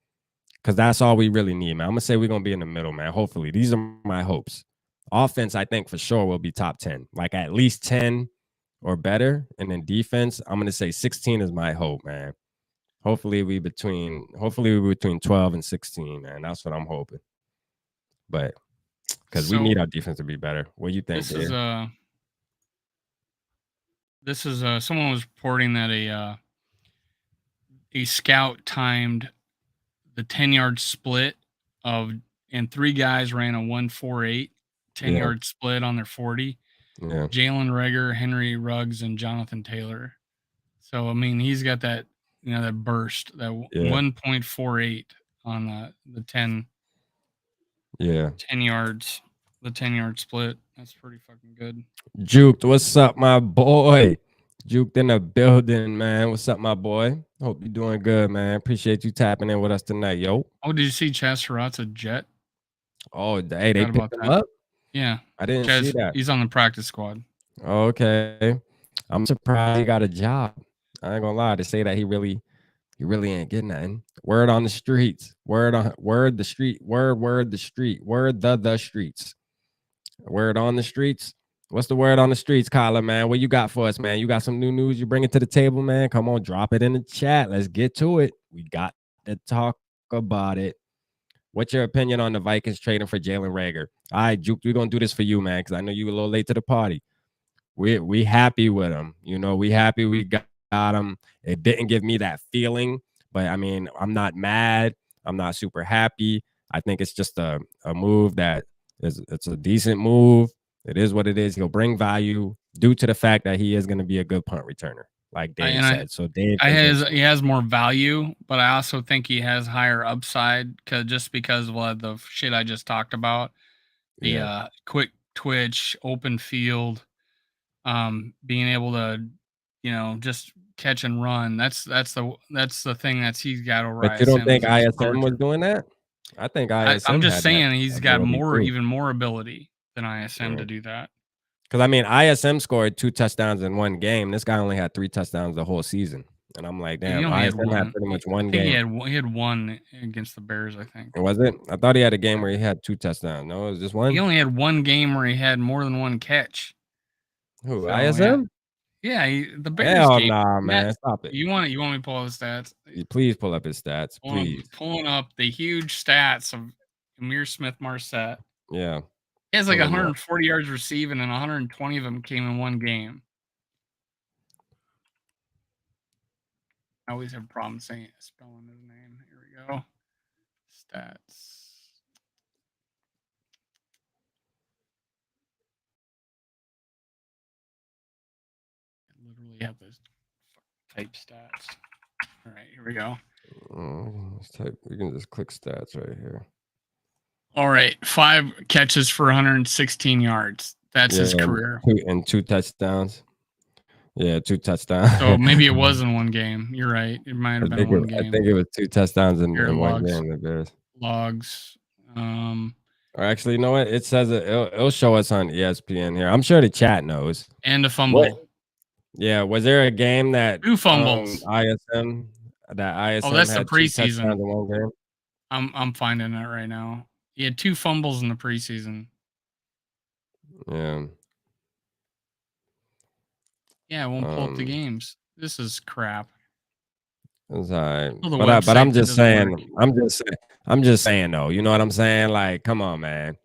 A: Because that's all we really need, man. I'm gonna say we're gonna be in the middle, man. Hopefully. These are my hopes. Offense, I think for sure will be top 10. Like at least 10 or better. And then defense, I'm gonna say 16 is my hope, man. Hopefully we between 12 and 16, man. That's what I'm hoping. But because we
B: So
A: need our defense to be better. What do you think,
B: this is
A: Dave?
B: someone was reporting that a scout timed the 10-yard split of and three guys ran a 1.48
A: Yeah,
B: 10-yard split on their 40.
A: yeah,
B: Jalen Reagor, Henry Ruggs, and Jonathan Taylor. So I mean, he's got that that burst, that
A: yeah,
B: 1.48 on the
A: yeah.
B: 10 yards, the 10-yard split. That's pretty fucking good.
A: Juked, what's up, my boy? Juked in the building, man. What's up, my boy? Hope you're doing good, man. Appreciate you tapping in with us tonight, yo.
B: Oh, did you see Chaz Surratt's a Jet?
A: Oh, hey, they
B: Forgot about
A: picked him
B: that.
A: up.
B: Yeah,
A: I didn't see
B: Chaz,
A: that.
B: he's on the practice squad.
A: Okay, I'm surprised he got a job. I ain't gonna lie. To say that he really ain't getting nothing. Word on the streets. Word the street. Word the street. Word the streets. Word on the streets. What's the word on the streets, Kyler, man? What you got for us, man? You got some new news you bring it to the table, man? Come on, drop it in the chat. Let's get to it. We got to talk about it. What's your opinion on the Vikings trading for Jalen Rager? All right, Juke, we're gonna do this for you, man, because I know you were a little late to the party. We happy with him. You know, we happy we got him. It didn't give me that feeling, but I mean, I'm not mad. I'm not super happy. I think it's just a move that is it's a decent move. It is what it is. He'll bring value due to the fact that he is going to be a good punt returner, like
B: I,
A: Dave
B: and I,
A: said. So Dave
B: I has
A: convinced me.
B: he has more value, but I also think he has higher upside because of what the shit I just talked about. The
A: Yeah.
B: quick twitch, open field, being able to, just catch and run. That's the thing that's he's got over
A: But you don't
B: ISM
A: think
B: is his punt
A: ISM was
B: return.
A: doing that? I think
B: I'm
A: ISM
B: just
A: had that
B: saying he's got
A: ability too.
B: even more ability than ISM
A: Yeah.
B: to do that.
A: Because I mean, ISM scored 2 touchdowns in one game. This guy only had 3 touchdowns the whole season, and I'm like,
B: He
A: damn,
B: only had
A: ISM had
B: one.
A: pretty much
B: I
A: one
B: think
A: game.
B: he had one against the Bears. I think.
A: Was it? I thought he had a game
B: Yeah.
A: where he had 2 touchdowns. No, it was just
B: He
A: one.
B: only had one game where he had more than one catch.
A: Who?
B: So yeah,
A: ISM?
B: yeah. The Bears
A: Hell
B: game.
A: nah,
B: Matt,
A: man. Stop it.
B: you want me to pull the stats?
A: Please pull up his stats, please.
B: Pulling up the huge stats of Amir Smith Marset.
A: Yeah,
B: He has like
A: pull him up.
B: 140 yards receiving, and 120 of them came in one game. I always have a problem spelling his name. Here we go. Stats. I literally have this type stats. All right, here we go.
A: Let's type. We can just click stats right here.
B: All right, 5 catches for 116 yards. That's his career.
A: And 2 touchdowns. Yeah, 2 touchdowns.
B: So maybe it was in one game. You're right. It might have been one game.
A: I think it was 2 touchdowns in
B: Here,
A: one
B: logs.
A: game. The Bears.
B: Logs.
A: Or actually, you know what? It says it'll show us on ESPN here. I'm sure the chat knows.
B: And a fumble.
A: What? Yeah, was there a game that
B: 2 fumbles.
A: ISM
B: Oh, that's the
A: had 2 touchdowns
B: preseason.
A: in one game?
B: I'm finding it right now. He had 2 fumbles in the preseason.
A: Yeah.
B: Yeah, I won't pull up the games. This is crap.
A: It's all right.
B: Well, the
A: But I'm
B: website
A: just
B: doesn't work.
A: saying, I'm just saying though, you know what I'm saying? Like, come on, man.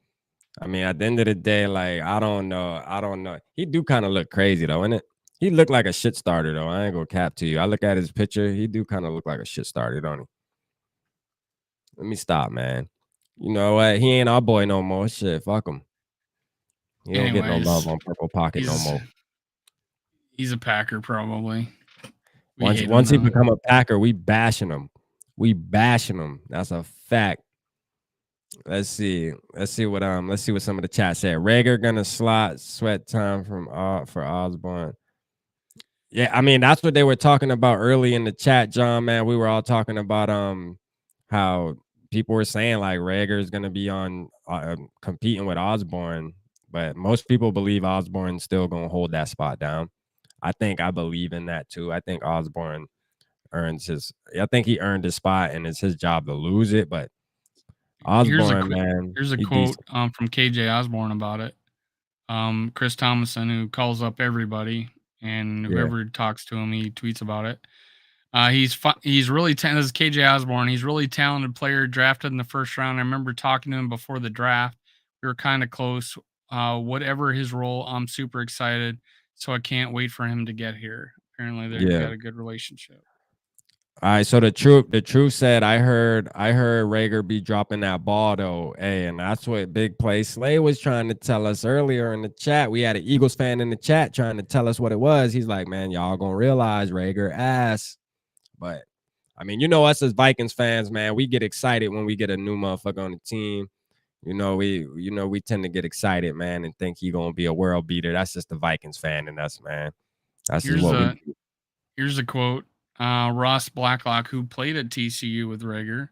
A: I mean, at the end of the day, like, I don't know. He do kind of look crazy though, innit? He look like a shit starter though. I ain't gonna cap to you. I look at his picture, he do kind of look like a shit starter, don't he? Let me stop, man. You know what? He ain't our boy no more. Shit, fuck him. He don't get no love on Purple Pocket no more.
B: He's a Packer, probably.
A: Once he become a Packer, we bashing him. We bashing him. That's a fact. Let's see what some of the chat said. Rager gonna slot sweat time for Osborne. Yeah, I mean that's what they were talking about early in the chat, John. Man, we were all talking about how people were saying like Rager is gonna be on competing with Osborne, but most people believe Osborne's still gonna hold that spot down. I believe in that too. I think Osborne I think he earned his spot and it's his job to lose it, but Osborne,
B: here's a quote from KJ Osborne about it. Chris Thomason, who calls up everybody and whoever talks to him, he tweets about it. He's really this is KJ Osborne. He's really talented player, drafted in the first round. I remember talking to him before the draft. We were kind of close. Whatever his role, I'm super excited. So I can't wait for him to get here. Apparently, they've got a good relationship.
A: All right, so the truth said I heard Rager be dropping that ball though. Hey, and that's what Big Play Slay was trying to tell us earlier in the chat. We had an Eagles fan in the chat trying to tell us what it was. He's like, man, y'all gonna realize Rager ass. But I mean, you know us as Vikings fans, man, we get excited when we get a new motherfucker on the team. We tend to get excited, man, and think he gonna be a world beater. That's just the Vikings fan in us, man. That's just what we do.
B: Here's a quote. Ross Blacklock, who played at TCU with Rager.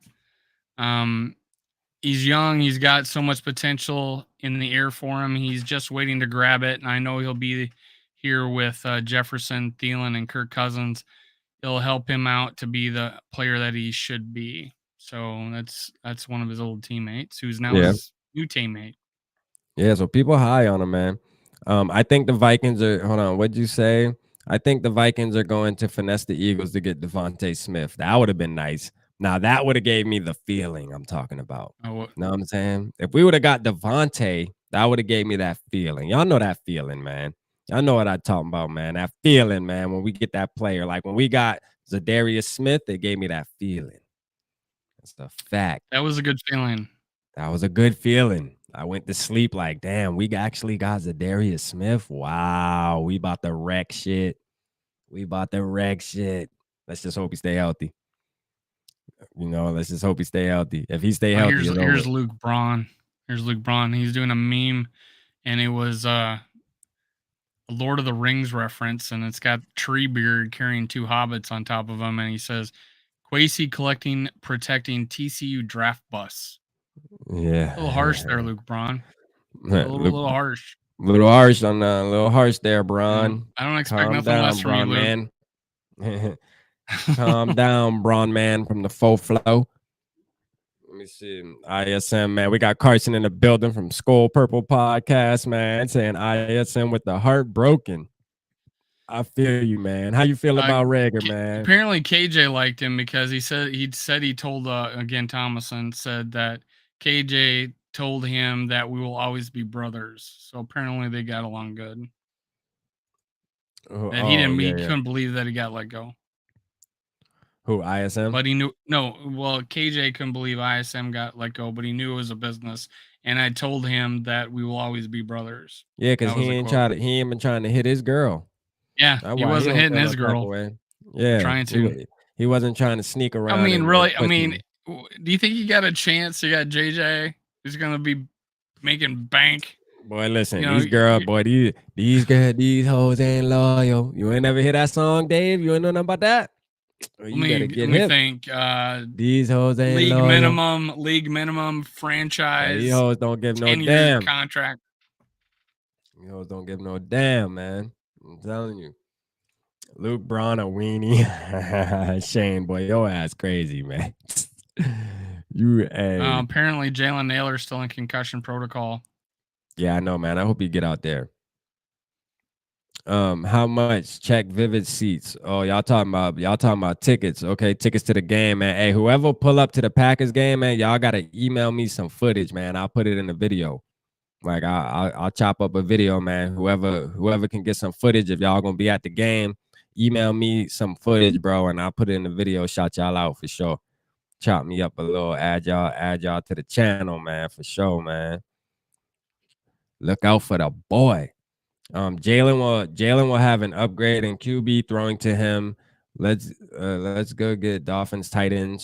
B: He's young. He's got so much potential in the air for him. He's just waiting to grab it. And I know he'll be here with Jefferson, Thielen, and Kirk Cousins. It'll help him out to be the player that he should be. So that's one of his old teammates who's now his new teammate.
A: Yeah, so people high on him, man. I think the Vikings are. Hold on, what'd you say? I think the Vikings are going to finesse the Eagles to get Devontae Smith. That would have been nice. Now that would have gave me the feeling I'm talking about. You know what I'm saying? If we would have got Devontae, that would have gave me that feeling. Y'all know that feeling, man. Y'all know what I'm talking about, man. That feeling, man. When we get that player, like when we got Zadarius Smith, it gave me that feeling. That's the fact.
B: That was a good feeling.
A: That was a good feeling. I went to sleep like, damn, we actually got Zadarius Smith. Wow, we about to wreck shit. Let's just hope he stay healthy. Let's just hope he stay healthy. If he stay healthy,
B: here's Luke Braun. Here's Luke Braun. He's doing a meme, and it was a Lord of the Rings reference, and it's got Treebeard carrying 2 hobbits on top of him, and he says, Kwesi protecting TCU draft bus.
A: Yeah.
B: A little harsh there, Luke Braun. A little harsh.
A: A little harsh there, Braun.
B: I don't expect nothing less from you,
A: man. Calm down, Braun, man, from the faux flow. Let me see. ISM, man. We got Carson in the building from Skol Purple Podcast, man, saying ISM with the heart broken. I feel you, man. How you feel about Rager, man?
B: Apparently KJ liked him because he told again Thomason said that KJ told him that we will always be brothers. So apparently they got along good. He couldn't believe that he got let go.
A: Who, ISM?
B: But he knew no. Well, KJ couldn't believe ISM got let go, but he knew it was a business. And I told him that we will always be brothers.
A: Yeah, because
B: That was
A: he
B: a
A: ain't
B: quote.
A: he ain't been trying to hit his girl.
B: Yeah,
A: That's
B: he
A: why he
B: wasn't
A: don't
B: hitting
A: feel no
B: his
A: type of
B: girl.
A: way. Yeah,
B: Trying to.
A: he wasn't trying to sneak
B: I
A: around
B: mean,
A: and
B: really. I
A: put
B: mean,
A: some.
B: do you think he got a chance? You got JJ, who's gonna be making bank.
A: Boy, listen,
B: You know,
A: these girl, boy, these hoes ain't loyal. You ain't never hear that song, Dave? You ain't know nothing about that? Or you better
B: let
A: get
B: me
A: hip.
B: think.
A: These hoes ain't
B: League
A: loyal.
B: minimum
A: Boy, these
B: franchise,
A: hoes don't give no
B: 10-year
A: damn.
B: contract.
A: These hoes don't give no damn, man. I'm telling you. Luke Braun a weenie. Shane, boy, your ass crazy, man. You a
B: Apparently, Jalen Naylor's still in concussion protocol.
A: Yeah, I know, man. I hope you get out there. How much? Check Vivid Seats. Oh, y'all talking about tickets. Okay, tickets to the game, man. Hey, whoever pull up to the Packers game, man, y'all gotta email me some footage, man. I'll put it in the video. Like I'll chop up a video, man. Whoever can get some footage, if y'all gonna be at the game, email me some footage, bro, and I'll put it in the video. Shout y'all out for sure. Chop me up a little, add y'all to the channel, man, for sure, man. Look out for the boy. Jalen will have an upgrade in QB throwing to him. Let's go get Dolphins tight end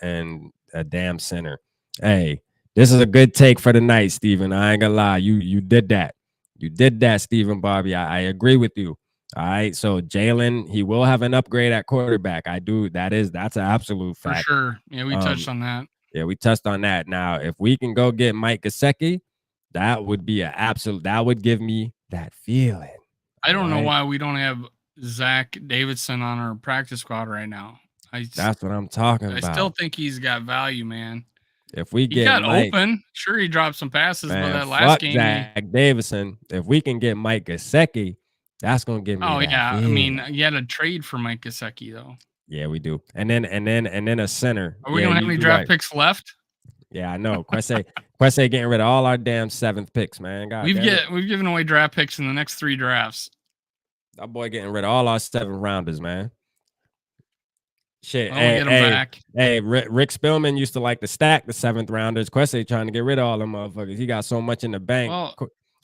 A: and a damn center. Hey, this is a good take for the night, Steven. I ain't gonna lie. You did that. You did that, Stephen Bobby. I agree with you. All right. So Jalen, he will have an upgrade at quarterback. I do. That's an absolute
B: For
A: fact.
B: sure. Yeah, we touched on that.
A: Yeah, we touched on that. Now, if we can go get Mike Gesicki, that would be an absolute. That would give me that feeling.
B: I don't know why we don't have Zach Davidson on our practice squad right now.
A: That's what I'm talking about.
B: I still think he's got value, man.
A: If we
B: He
A: get
B: got
A: Mike,
B: open. Sure, he dropped some passes,
A: man,
B: but that last game,
A: Zach Davidson. If we can get Mike Gesicki, that's gonna give me.
B: Oh
A: that
B: yeah,
A: feeling.
B: I mean, you had a trade for Mike Gesicki though.
A: Yeah, we do. And then a center.
B: Are we gonna have any draft picks left?
A: Yeah, I know. Quesse getting rid of all our damn 7th picks, man. God
B: We've given away draft picks in the next 3 drafts.
A: That boy getting rid of all our 7th rounders, man. Shit.
B: Well, we'll get him back.
A: Hey, Rick Spillman used to like to stack the 7th rounders. Quesse trying to get rid of all them motherfuckers. He got so much in the bank.
B: Well,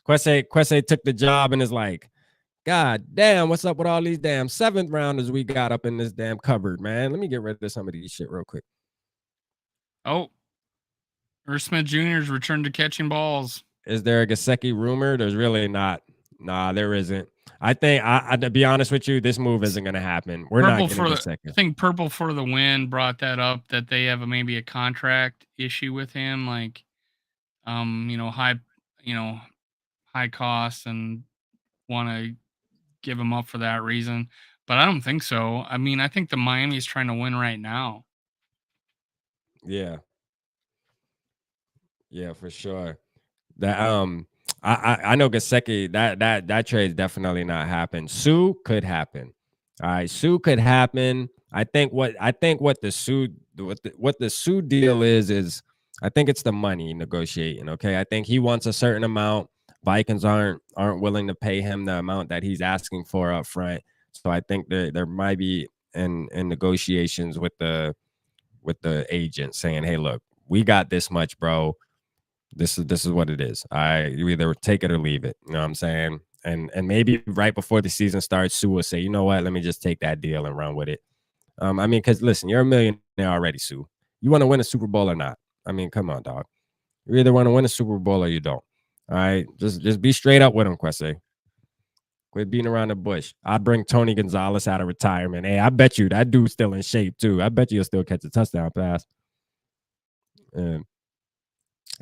A: Quesse took the job and is like, God damn, what's up with all these damn 7th rounders we got up in this damn cupboard, man? Let me get rid of some of these shit real quick.
B: Oh, Irv Smith Jr.'s returned to catching balls.
A: Is there a Gesicki rumor? There's really not. Nah, there isn't. I think, to be honest with you, this move isn't going to happen. We're not getting Gesicki.
B: I think Purple for the Win brought that up, that they have maybe a contract issue with him, like, high costs and want to give him up for that reason. But I don't think so. I mean, I think the Miami's trying to win right now.
A: Yeah. Yeah, for sure. That I know Gesicki, that trade's definitely not happened. Sue could happen. All right, Sue could happen. I think what the Sue deal is I think it's the money negotiating. Okay, I think he wants a certain amount. Vikings aren't willing to pay him the amount that he's asking for up front. So I think there might be in negotiations with the agent saying, hey, look, we got this much, bro. This is what it is. You either take it or leave it. You know what I'm saying? And maybe right before the season starts, Sue will say, you know what? Let me just take that deal and run with it. I mean, because listen, you're a millionaire already, Sue. You want to win a Super Bowl or not? I mean, come on, dog. You either want to win a Super Bowl or you don't. All right, just be straight up with him, Quesse. Quit beating around the bush. I'd bring Tony Gonzalez out of retirement. Hey, I bet you that dude's still in shape too. I bet you'll still catch a touchdown pass.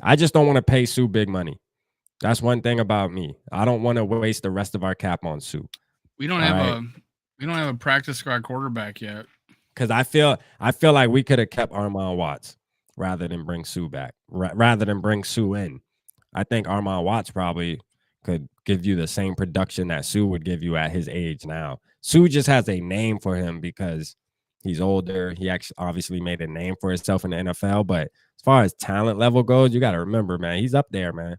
A: I just don't want to pay Sue big money. That's one thing about me. I don't want to waste the rest of our cap on Sue.
B: We don't have a practice squad quarterback yet.
A: Because I feel like we could have kept Armand Watts rather than bring Sue back, rather than bring Sue in. I think Armand Watts probably could give you the same production that Sue would give you at his age now. Sue just has a name for him because he's older. He actually obviously made a name for himself in the NFL. But as far as talent level goes, you got to remember, man, he's up there, man.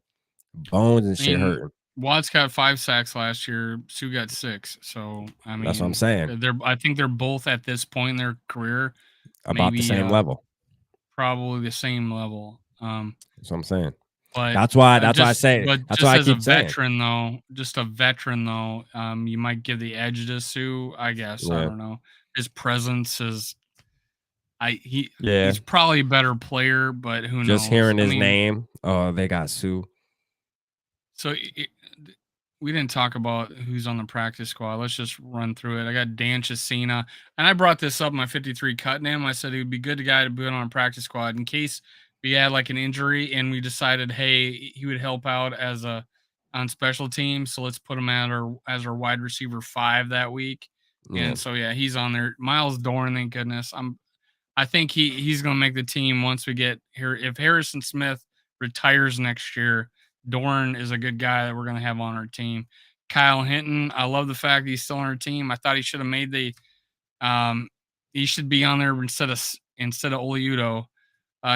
A: Bones and shit hurting.
B: Watts got 5 sacks last year. Sue got 6. So I
A: That's what I'm
B: mean,
A: saying.
B: I think they're both at this point in their career,
A: About the
B: maybe
A: same level.
B: probably the same level.
A: That's what I'm saying.
B: But
A: That's why I say, that's why
B: just
A: I
B: as a
A: keep saying.
B: veteran though, you might give the edge to Sue. I guess I
A: Yeah.
B: don't know. His presence is
A: Yeah.
B: he's probably a better player, but who
A: Just
B: knows?
A: hearing
B: I
A: his
B: mean,
A: name, oh, they got Sue.
B: so we didn't talk about who's on the practice squad. Let's just run through it. I got Dan Chisena, and I brought this up in my 53 cut name. I said he would be good guy to put on a practice squad in case we had like an injury and we decided, hey, he would help out as a on special teams. So let's put him at as our wide receiver 5 that week.
A: Yeah.
B: And so yeah, he's on there. Miles Dorn, thank goodness. I think he's going to make the team once we get here. If Harrison Smith retires next year, Dorn is a good guy that we're going to have on our team. Kyle Hinton, I love the fact that he's still on our team. I thought he should have made he should be on there instead of Oliudo.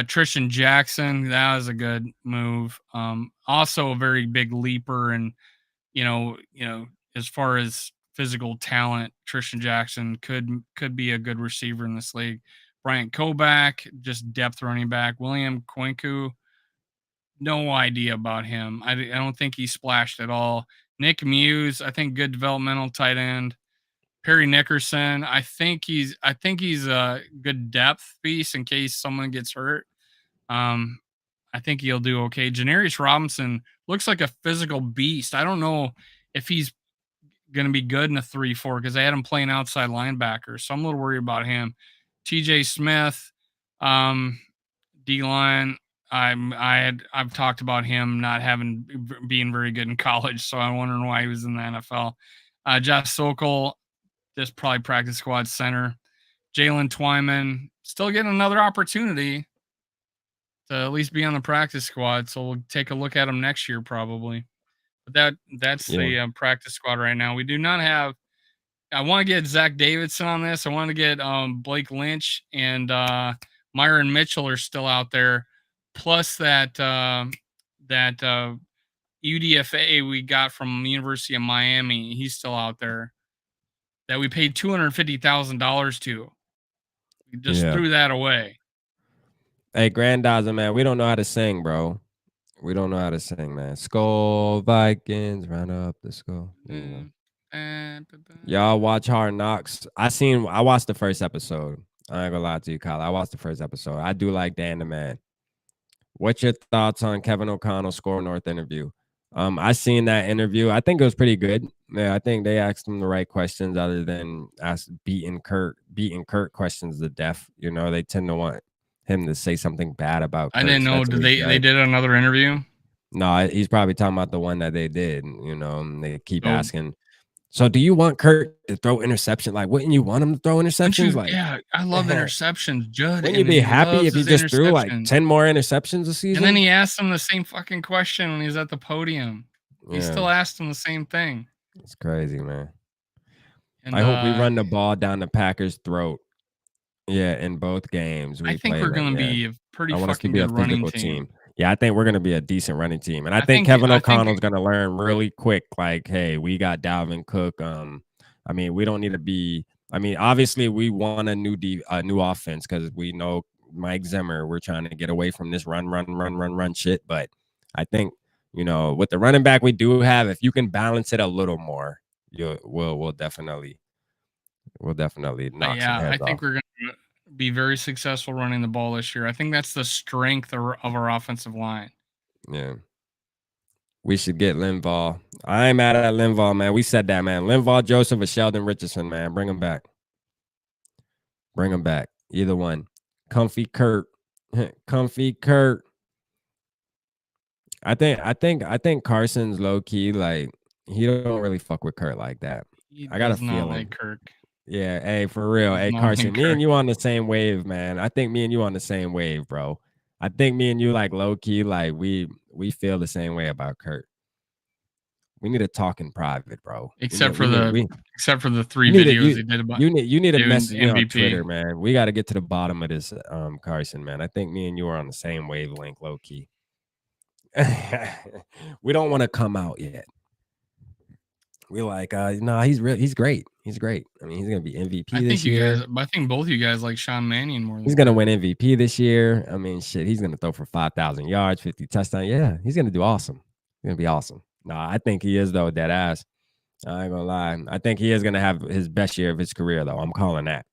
B: Tristan Jackson, that was a good move. Also a very big leaper, and as far as physical talent, Tristan Jackson could be a good receiver in this league. Bryant Koback, just depth running back. William Quinku, no idea about him. I don't think he splashed at all. Nick Muse, I think good developmental tight end. Perry Nickerson, I think he's a good depth piece in case someone gets hurt. I think he'll do okay. Janarius Robinson looks like a physical beast. I don't know if he's going to be good in a 3-4 because they had him playing outside linebacker. So I'm a little worried about him. TJ Smith, D line. I've talked about him not being very good in college, so I'm wondering why he was in the NFL. Josh Sokol, just probably practice squad center. Jalen Twyman still getting another opportunity to at least be on the practice squad, so we'll take a look at him next year probably. But that's
A: Yeah.
B: the practice squad right now. We do not have. I want to get Zach Davidson on this. I want to get Blake Lynch and Myron Mitchell are still out there. Plus that UDFA we got from the University of Miami, he's still out there. That we paid $250,000 to. We just
A: Yeah.
B: threw that away.
A: Hey, Grandizer, man, we don't know how to sing, bro. We don't know how to sing, man. Skol, Vikings, run up the Skol. Y'all watch Hard Knocks. I watched the first episode. I ain't gonna lie to you, Kyle. I watched the first episode. I do like Dan the Man. What's your thoughts on Kevin O'Connell's Score North interview? I seen that interview. I think it was pretty good. Yeah, I think they asked him the right questions other than beating Kurt questions to death. You know, they tend to want him to say something bad about Kurt.
B: I didn't know. Did they did another interview?
A: No, he's probably talking about the one that they did, you know, and they keep asking. So do you want Kurt to throw interception? Like, wouldn't you want him to throw interceptions? Like,
B: yeah, I love interceptions, Judd.
A: Wouldn't you be happy if he just threw like 10 more interceptions a season?
B: And then he asked him the same fucking question when he was at the podium. He still asked him the same thing.
A: It's crazy, man. And I hope we run the ball down the Packers' throat. Yeah, in both games.
B: I think we're going to be a pretty fucking good running team.
A: Yeah, I think we're going to be a decent running team. And I think Kevin O'Connell's going to learn really quick, like, hey, we got Dalvin Cook. I mean, we don't need to be – I mean, obviously, we want a new offense because we know Mike Zimmer, we're trying to get away from this run shit. But I think, you know, with the running back we do have, if you can balance it a little more, we'll definitely knock some heads off.
B: I think we're going to be very successful running the ball this year. I think that's the strength of our offensive line.
A: Yeah. We should get Linval. I ain't mad at Linval, man. We said that, man. Linval Joseph or Sheldon Richardson, man. Bring him back. Bring him back. Either one. Comfy Kurt. Comfy Kurt. I think Carson's low key, like, he don't really fuck with Kurt like that. I got a feeling.
B: Like Kirk.
A: Yeah, hey, for real. Hey, Carson, me and you on the same wave, man. I think me and you on the same wave, bro. I think me and you, like, low-key, like, we feel the same way about Kurt. We need to talk in private, bro.
B: Except for the 3 videos he did about
A: you need to message me on Twitter, man. We got to get to the bottom of this, Carson, man. I think me and you are on the same wavelength, low-key. We don't want to come out yet. We like, no, he's real. He's great. He's great. I mean, he's gonna be MVP this year.
B: I think both you guys like Sean Mannion more
A: He's
B: than
A: gonna
B: Kurt.
A: win MVP this year. I mean, shit, he's gonna throw for 5,000 yards, 50 touchdowns. Yeah, he's gonna do awesome. He's gonna be awesome. No, I think he is though. Dead ass. I ain't gonna lie. I think he is gonna have his best year of his career though. I'm calling that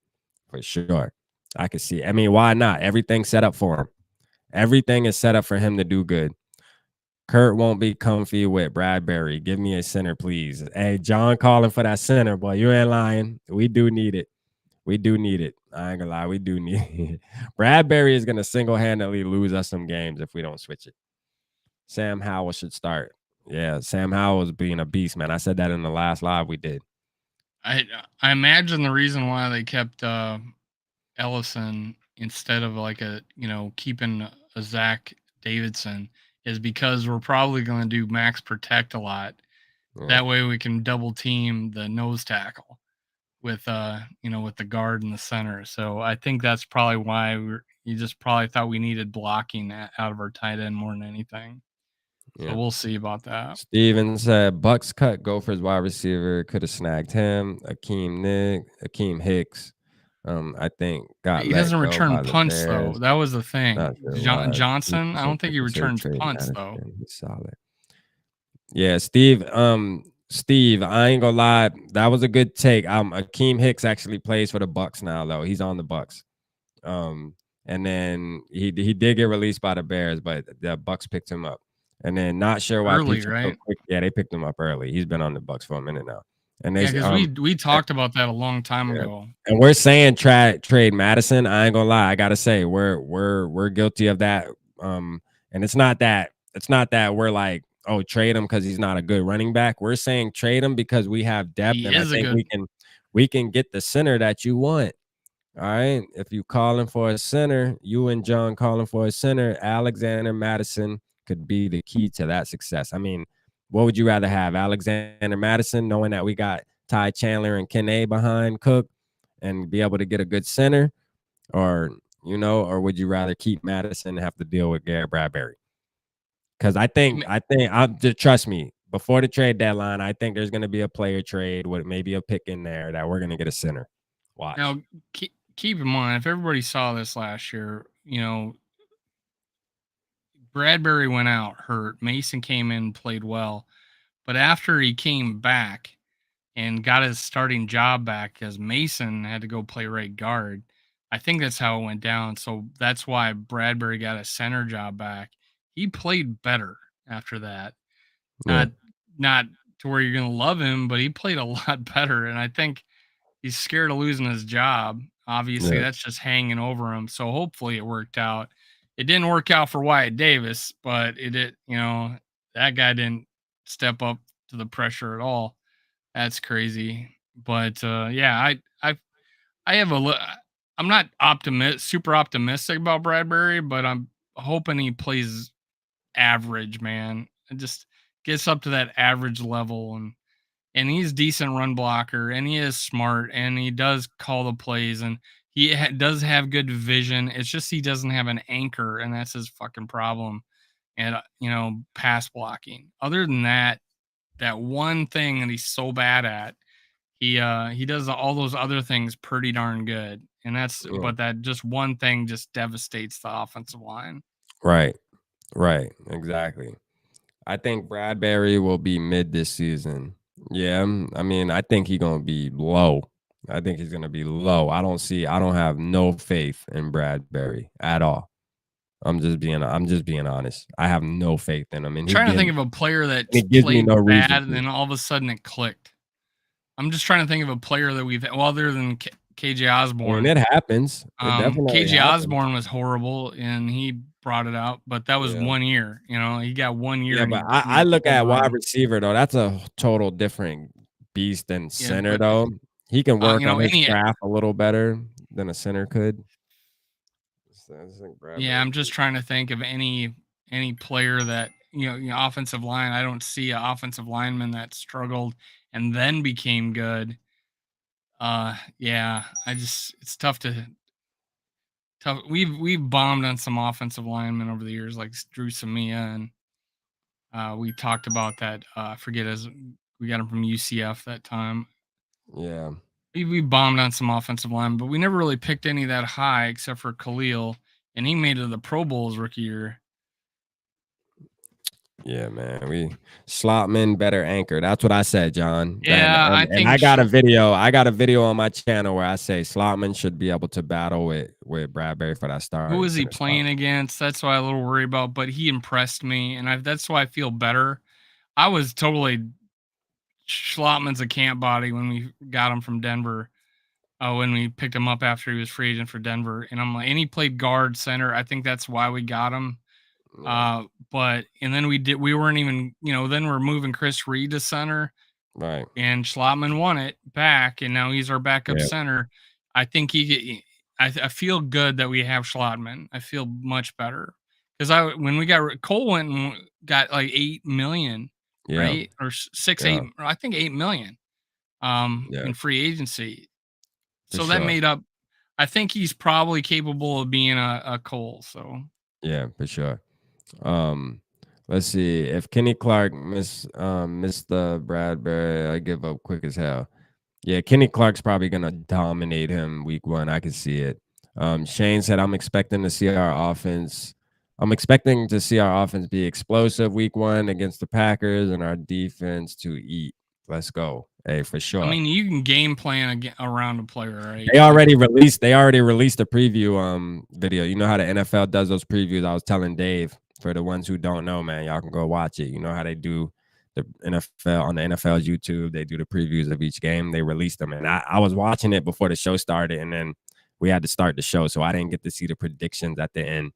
A: for sure. I could see. I mean, why not? Everything's set up for him. Everything is set up for him to do good. Kurt won't be comfy with Bradbury. Give me a center, please. Hey, John calling for that center, boy. You ain't lying. We do need it. We do need it. I ain't gonna lie. We do need it. Bradbury is gonna single-handedly lose us some games if we don't switch it. Sam Howell should start. Yeah, Sam Howell is being a beast, man. I said that in the last live we did.
B: I imagine the reason why they kept Ellison instead of like keeping a Zach Davidson is because we're probably going to do max protect a lot.
A: Yeah.
B: That way we can double team the nose tackle with with the guard in the center. So I think that's probably why you just probably thought we needed blocking out of our tight end more than anything. So
A: Yeah.
B: we'll see about that.
A: Steven said Bucks cut Gophers wide receiver, could have snagged him. Akeem Hicks. I think got
B: He
A: let
B: doesn't
A: go
B: return
A: by the
B: punts though.
A: Bears.
B: That was the
A: Not
B: thing.
A: sure why.
B: Johnson, I don't think he
A: People say
B: returns
A: trade
B: punts though.
A: Madison. He's solid. Yeah, Steve, I ain't gonna lie, that was a good take. Akeem Hicks actually plays for the Bucks now, though. He's on the Bucks. And then he did get released by the Bears, but the Bucks picked him up. And then not sure why
B: Early,
A: Peach so
B: right?
A: quick. Yeah, they picked him up early. He's been on the Bucks for a minute now. And they
B: Yeah, because we talked about that a long time
A: yeah.
B: ago.
A: And we're saying trade Madison. I ain't gonna lie. I gotta say we're guilty of that. And it's not that we're like, oh, trade him because he's not a good running back. We're saying trade him because we have depth,
B: He
A: and I
B: is a
A: think
B: good.
A: we can get the center that you want. All right. If you calling for a center, you and John calling for a center, Alexander Madison could be the key to that success. I mean, what would you rather have? Alexander Madison, knowing that we got Ty Chandler and Kene behind Cook and be able to get a good center, or or would you rather keep Madison and have to deal with Garrett Bradbury? Because I think just trust me, before the trade deadline, I think there's going to be a player trade with maybe a pick in there that we're going to get a center. Watch.
B: Now, keep in mind, if everybody saw this last year, Bradbury went out hurt. Mason came in, played well. But after he came back and got his starting job back, because Mason had to go play right guard, I think that's how it went down. So that's why Bradbury got a center job back. He played better after that.
A: Yeah.
B: Not to where you're going to love him, but he played a lot better. And I think he's scared of losing his job. Obviously,
A: Yeah.
B: that's just hanging over him. So hopefully it worked out. It didn't work out for Wyatt Davis, but it did, that guy didn't step up to the pressure at all. That's crazy. But yeah, I have I'm not super optimistic about Bradbury, but I'm hoping he plays average, man. And just gets up to that average level, and he's decent run blocker, and he is smart, and he does call the plays, and he does have good vision. It's just he doesn't have an anchor, and that's his fucking problem. And pass blocking. Other than that one thing that he's so bad at, he does all those other things pretty darn good. And but that just one thing just devastates the offensive line.
A: Right. Exactly. I think Bradbury will be mid this season. Yeah. I mean, I think he's gonna be low. I think he's gonna be low. I don't have no faith in Bradbury at all. I'm just being honest. I have no faith in him. And
B: I'm trying to think of a player that
A: it gives me
B: played
A: no reason
B: bad
A: to.
B: and then all of a sudden it clicked. I'm just trying to think of a player that other than KJ Osborne.
A: I mean, it happens. It definitely
B: KJ
A: happens.
B: Osborne was horrible and he brought it out, but that was 1 year. He got 1 year.
A: Yeah, but I look at wide receiver though. That's a total different beast than center though. He can work on his craft a little better than a center could.
B: Yeah, I'm just trying to think of any player that offensive line. I don't see an offensive lineman that struggled and then became good. Yeah, it's tough. We've bombed on some offensive linemen over the years, like Drew Samia, and we talked about that. I forget his We got him from UCF that time.
A: Yeah.
B: We bombed on some offensive line, but we never really picked any that high except for Khalil, and he made it to the Pro Bowl his rookie year.
A: Yeah, man. We Slotman better anchor. That's what I said, John.
B: Yeah, I
A: And
B: think
A: I got a video. I got a video on my channel where I say Slotman should be able to battle with Bradbury for that
B: who
A: starting
B: was he
A: center spot.
B: playing against? That's why I'm a little worried about, but he impressed me, and that's why I feel better. I was totally Schlotman's a camp body when we got him from Denver. When we picked him up after he was free agent for Denver, and I'm like, and he played guard center. I think that's why we got him.
A: Yeah.
B: But and then we weren't even, then we're moving Chris Reed to center,
A: Right.
B: and Schlotman won it back, and now he's our backup
A: Yeah.
B: center. I think I feel good that we have Schlotman. I feel much better because when we got Cole went and got like 8 million,
A: Yeah.
B: right, or 6,
A: Yeah.
B: 8, I think 8 million,
A: Yeah.
B: in free agency.
A: For
B: So that
A: sure.
B: made up. I think he's probably capable of being a Cole. So
A: Yeah, for sure. Let's see. If Kenny Clark missed the Bradbury, I give up quick as hell. Yeah, Kenny Clark's probably gonna dominate him week 1. I can see it. Shane said, I'm expecting to see our offense be explosive week 1 against the Packers and our defense to eat. Let's go. Hey, for sure.
B: I mean, you can game plan around a player, right?
A: They already released the preview video. You know how the NFL does those previews. I was telling Dave, for the ones who don't know, man, y'all can go watch it. You know how they do the NFL on the NFL's YouTube, they do the previews of each game. They released them. And I was watching it before the show started, and then we had to start the show. So I didn't get to see the predictions at the end.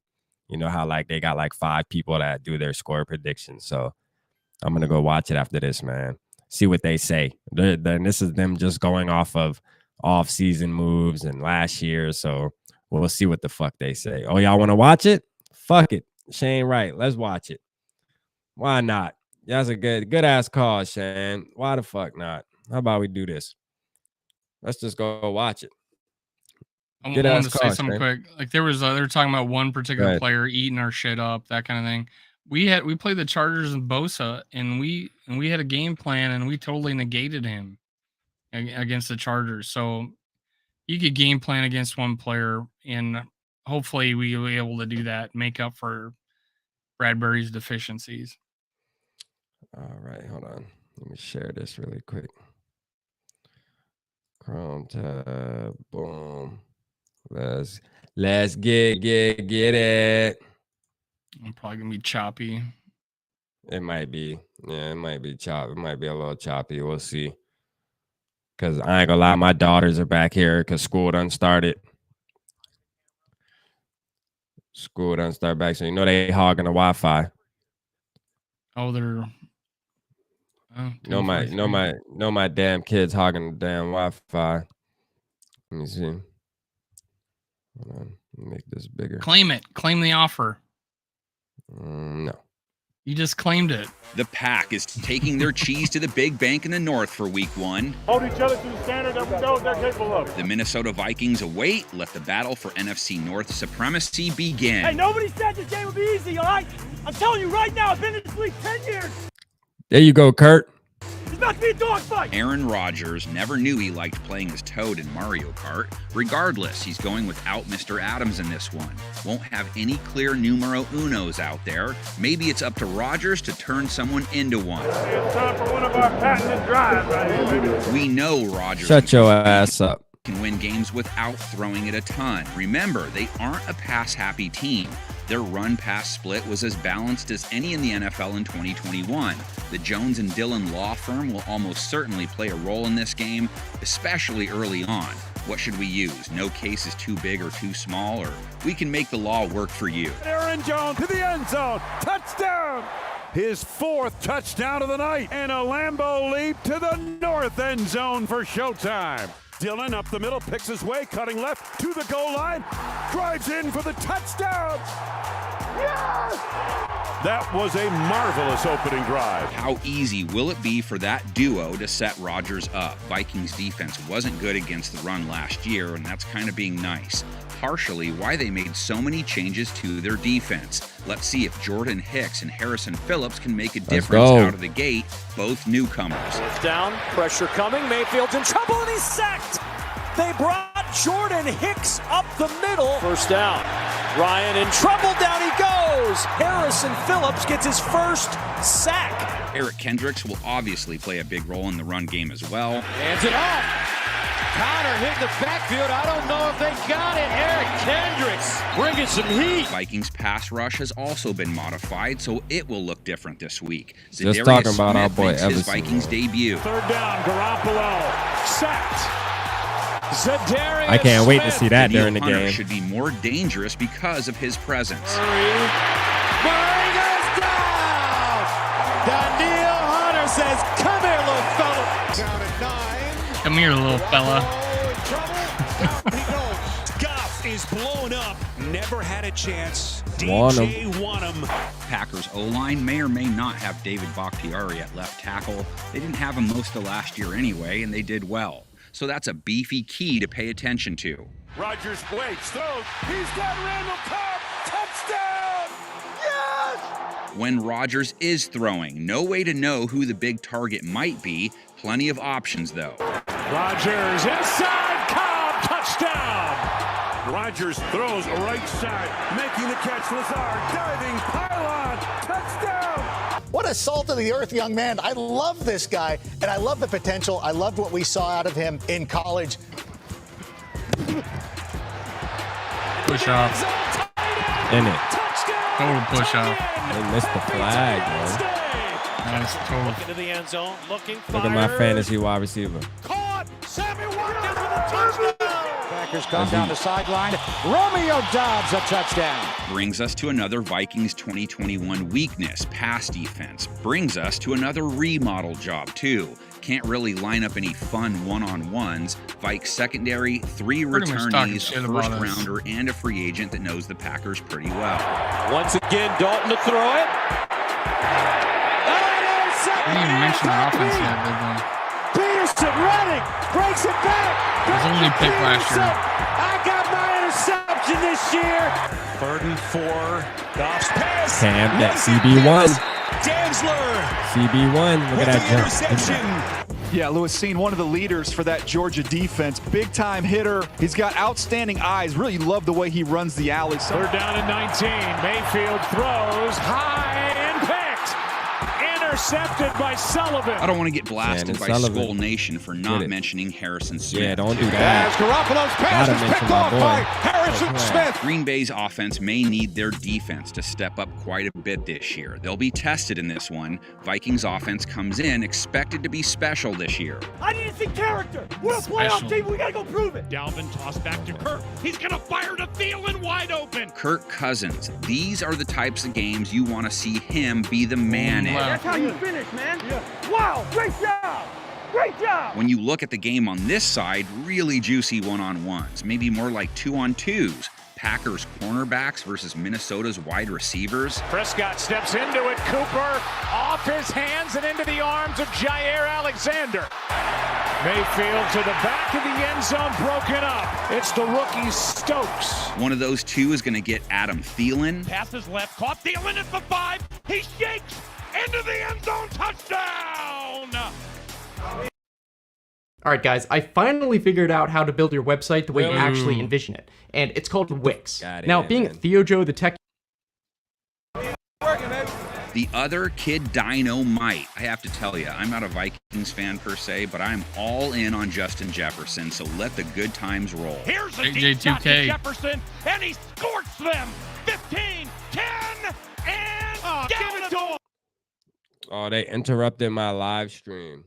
A: You know how like they got like 5 people that do their score predictions. So I'm gonna go watch it after this, man. See what they say. Then this is them just going off of off-season moves and last year. So we'll see what the fuck they say. Oh, y'all want to watch it? Fuck it. Shane Wright. Let's watch it. Why not? That's a good ass call, Shane. Why the fuck not? How about we do this? Let's just go watch it.
B: I wanted to say something quick. Like they were talking about one particular player eating our shit up, that kind of thing. We played the Chargers and Bosa, and we had a game plan, and we totally negated him against the Chargers. So you could game plan against one player, and hopefully we'll be able to do that, make up for Bradbury's deficiencies.
A: All right, hold on. Let me share this really quick. Chrome tab, boom. Let's get it.
B: I'm probably gonna be choppy.
A: It might be. Yeah, it might be choppy. It might be a little choppy. We'll see. Cause I ain't gonna lie, my daughters are back here because school done started. School done start back, so you know they hogging the Wi-Fi.
B: Oh, they're
A: my damn kids hogging the damn Wi-Fi. Let me see. Hold on. Let me make this bigger.
B: Claim it. Claim the offer.
A: No.
B: You just claimed it.
C: The Pack is taking their cheese to the big bank in the north for week 1.
D: Hold each other to the standard that we know they're capable of.
C: The Minnesota Vikings await. Let the battle for NFC North supremacy begin.
D: Hey, nobody said this game would be easy, all right? I'm telling you right now, I've been in this league 10 years.
A: There you go, Kurt.
D: It's about to be a dogfight.
C: Aaron Rodgers never knew he liked playing as Toad in Mario Kart. Regardless, he's going without Mr. Adams in this one. Won't have any clear numero unos out there. Maybe it's up to Rodgers to turn someone into one.
D: It's time for one of our patented drives right here, baby.
C: We know Rodgers
A: Shut your ass up.
C: Can win games without throwing it a ton. Remember, they aren't a pass-happy team. Their run-pass split was as balanced as any in the NFL in 2021. The Jones and Dillon law firm will almost certainly play a role in this game, especially early on. What should we use? No case is too big or too small, or we can make the law work for you.
E: Aaron Jones to the end zone. Touchdown! His 4th touchdown of the night, and a Lambeau leap to the north end zone for showtime. Dillon up the middle, picks his way, cutting left to the goal line, drives in for the touchdown. Yes! That was a marvelous opening drive.
C: How easy will it be for that duo to set Rodgers up? Vikings defense wasn't good against the run last year, and that's kind of being nice. partially why they made so many changes to their defense. Let's see if Jordan Hicks and Harrison Phillips can make a difference out of the gate, both newcomers.
D: Fourth down, pressure coming, Mayfield's in trouble and he's sacked. They brought Jordan Hicks up the middle. First down, Ryan in trouble, down he goes. Harrison Phillips gets his first sack.
C: Eric Kendricks will obviously play a big role in the run game as well.
D: Hands it off. Connor hit the backfield. I don't know if they got it. Eric Kendricks bringing some heat.
C: Vikings pass rush has also been modified, so it will look different this week.
A: Just talking about our boy
C: his
A: Everson.
C: Vikings debut.
E: Third down, Garoppolo sacked. Zadarius
A: I can't wait to
E: Smith.
A: see that
C: Daniel
A: during the
C: Hunter
A: game.
C: should be more dangerous because of his presence.
D: Murray goes down. Daniel Hunter says, "Come here, little fella." Down at 9.
B: Come here, little fella.
F: Goff is blown up. Never had a chance.
A: Want
F: DJ Wanham.
C: Packers O-line may or may not have David Bakhtiari at left tackle. They didn't have him most of last year anyway, and they did well. So that's a beefy key to pay attention to.
E: Rodgers waits, throws. He's got Randall Cobb. Touchdown! Yes!
C: When Rodgers is throwing, no way to know who the big target might be. Plenty of options, though.
E: Rodgers inside, Cobb, touchdown! Rodgers throws right side, making the catch. Lazard diving, pylon, touchdown!
G: What a salt of the earth young man. I love this guy, and I love the potential. I loved what we saw out of him in college.
B: Push off.
A: In it.
B: Total push off.
A: They missed the flag, man.
B: That's total.
D: Into the end zone, looking.
A: Look at my fantasy wide receiver.
D: Caught. Sammy Watkins with a touchdown.
G: Packers come down the sideline. Romeo Doubs a touchdown.
C: Brings us to another Vikings 2021 weakness, pass defense. Brings us to another remodel job, too. Can't really line up any fun one-on-ones. Vikes secondary, 3
B: Pretty much talking
C: returnees,
B: shit
C: a
B: about us.
C: first-rounder, and a free agent that knows the Packers pretty well.
D: Once again, Dalton to throw it.
B: I didn't even mention the offense yet, did they?
D: Peterson running, breaks it back.
B: It was only picked last year.
D: I got my interception this year. 3rd and 4. Goff's pass.
A: Cam, that CB1.
D: Dansler.
A: CB1. Look at that jump.
D: Interception.
H: Yeah, Lewis, seen one of the leaders for that Georgia defense. Big time hitter. He's got outstanding eyes. Really love the way he runs the alley.
E: Third down and 19. Mayfield throws high and picked. Intercepted by Sullivan.
C: I don't want to get blasted by
A: Sullivan.
C: Skol Nation for not mentioning Harrison Smith.
A: Yeah, don't do
H: As
A: that.
H: Garoppolo's pass
A: Gotta
H: is
A: mention
H: picked
A: my
H: off
A: boy.
H: by Harrison Smith.
C: Green Bay's offense may need their defense to step up quite a bit this year. They'll be tested in this one. Vikings offense comes in expected to be special this year.
D: I need to see character. We're a
B: Special.
D: playoff team. We gotta go prove it.
F: Dalvin tossed back to Kirk. He's gonna fire to Thielen wide open.
C: Kirk Cousins. These are the types of games you want to see him be the man in.
B: Wow.
D: That's how you finish, man. Wow, great job. Great job.
C: When you look at the game on this side, really juicy one-on-ones, maybe more like 2-on-2s. Packers cornerbacks versus Minnesota's wide receivers.
E: Prescott steps into it. Cooper off his hands and into the arms of Jair Alexander. Mayfield to the back of the end zone, broken up. It's the rookie Stokes.
C: One of those two is going to get Adam Thielen.
F: Passes left, caught Thielen at the 5. He shakes into the end zone, touchdown.
I: All right, guys, I finally figured out how to build your website the way you actually envision it, and it's called Wix. Now, being Theojo the tech...
C: The other kid Dynamite. I have to tell you, I'm not a Vikings fan per se, but I'm all in on Justin Jefferson, so let the good times roll.
F: Here's a
B: JJ2K.
F: deep shot to Jefferson, and he scorched them. 15, 10, and give it to him.
A: Oh, they interrupted my live stream.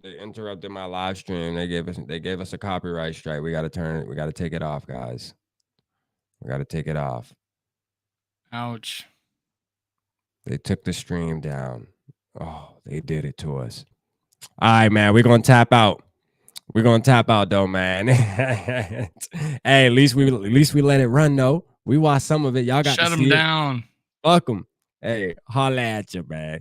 A: They interrupted my live stream. They gave us a copyright strike. We gotta turn it. We gotta take it off, guys. We gotta take it off.
B: Ouch.
A: They took the stream down. Oh, they did it to us. All right, man. We're gonna tap out. We're gonna tap out though, man. Hey, at least we let it run though. We watched some of it. Y'all got
B: Shut
A: to
B: him
A: see
B: down.
A: it. Fuck 'em. Hey, holla at you, man.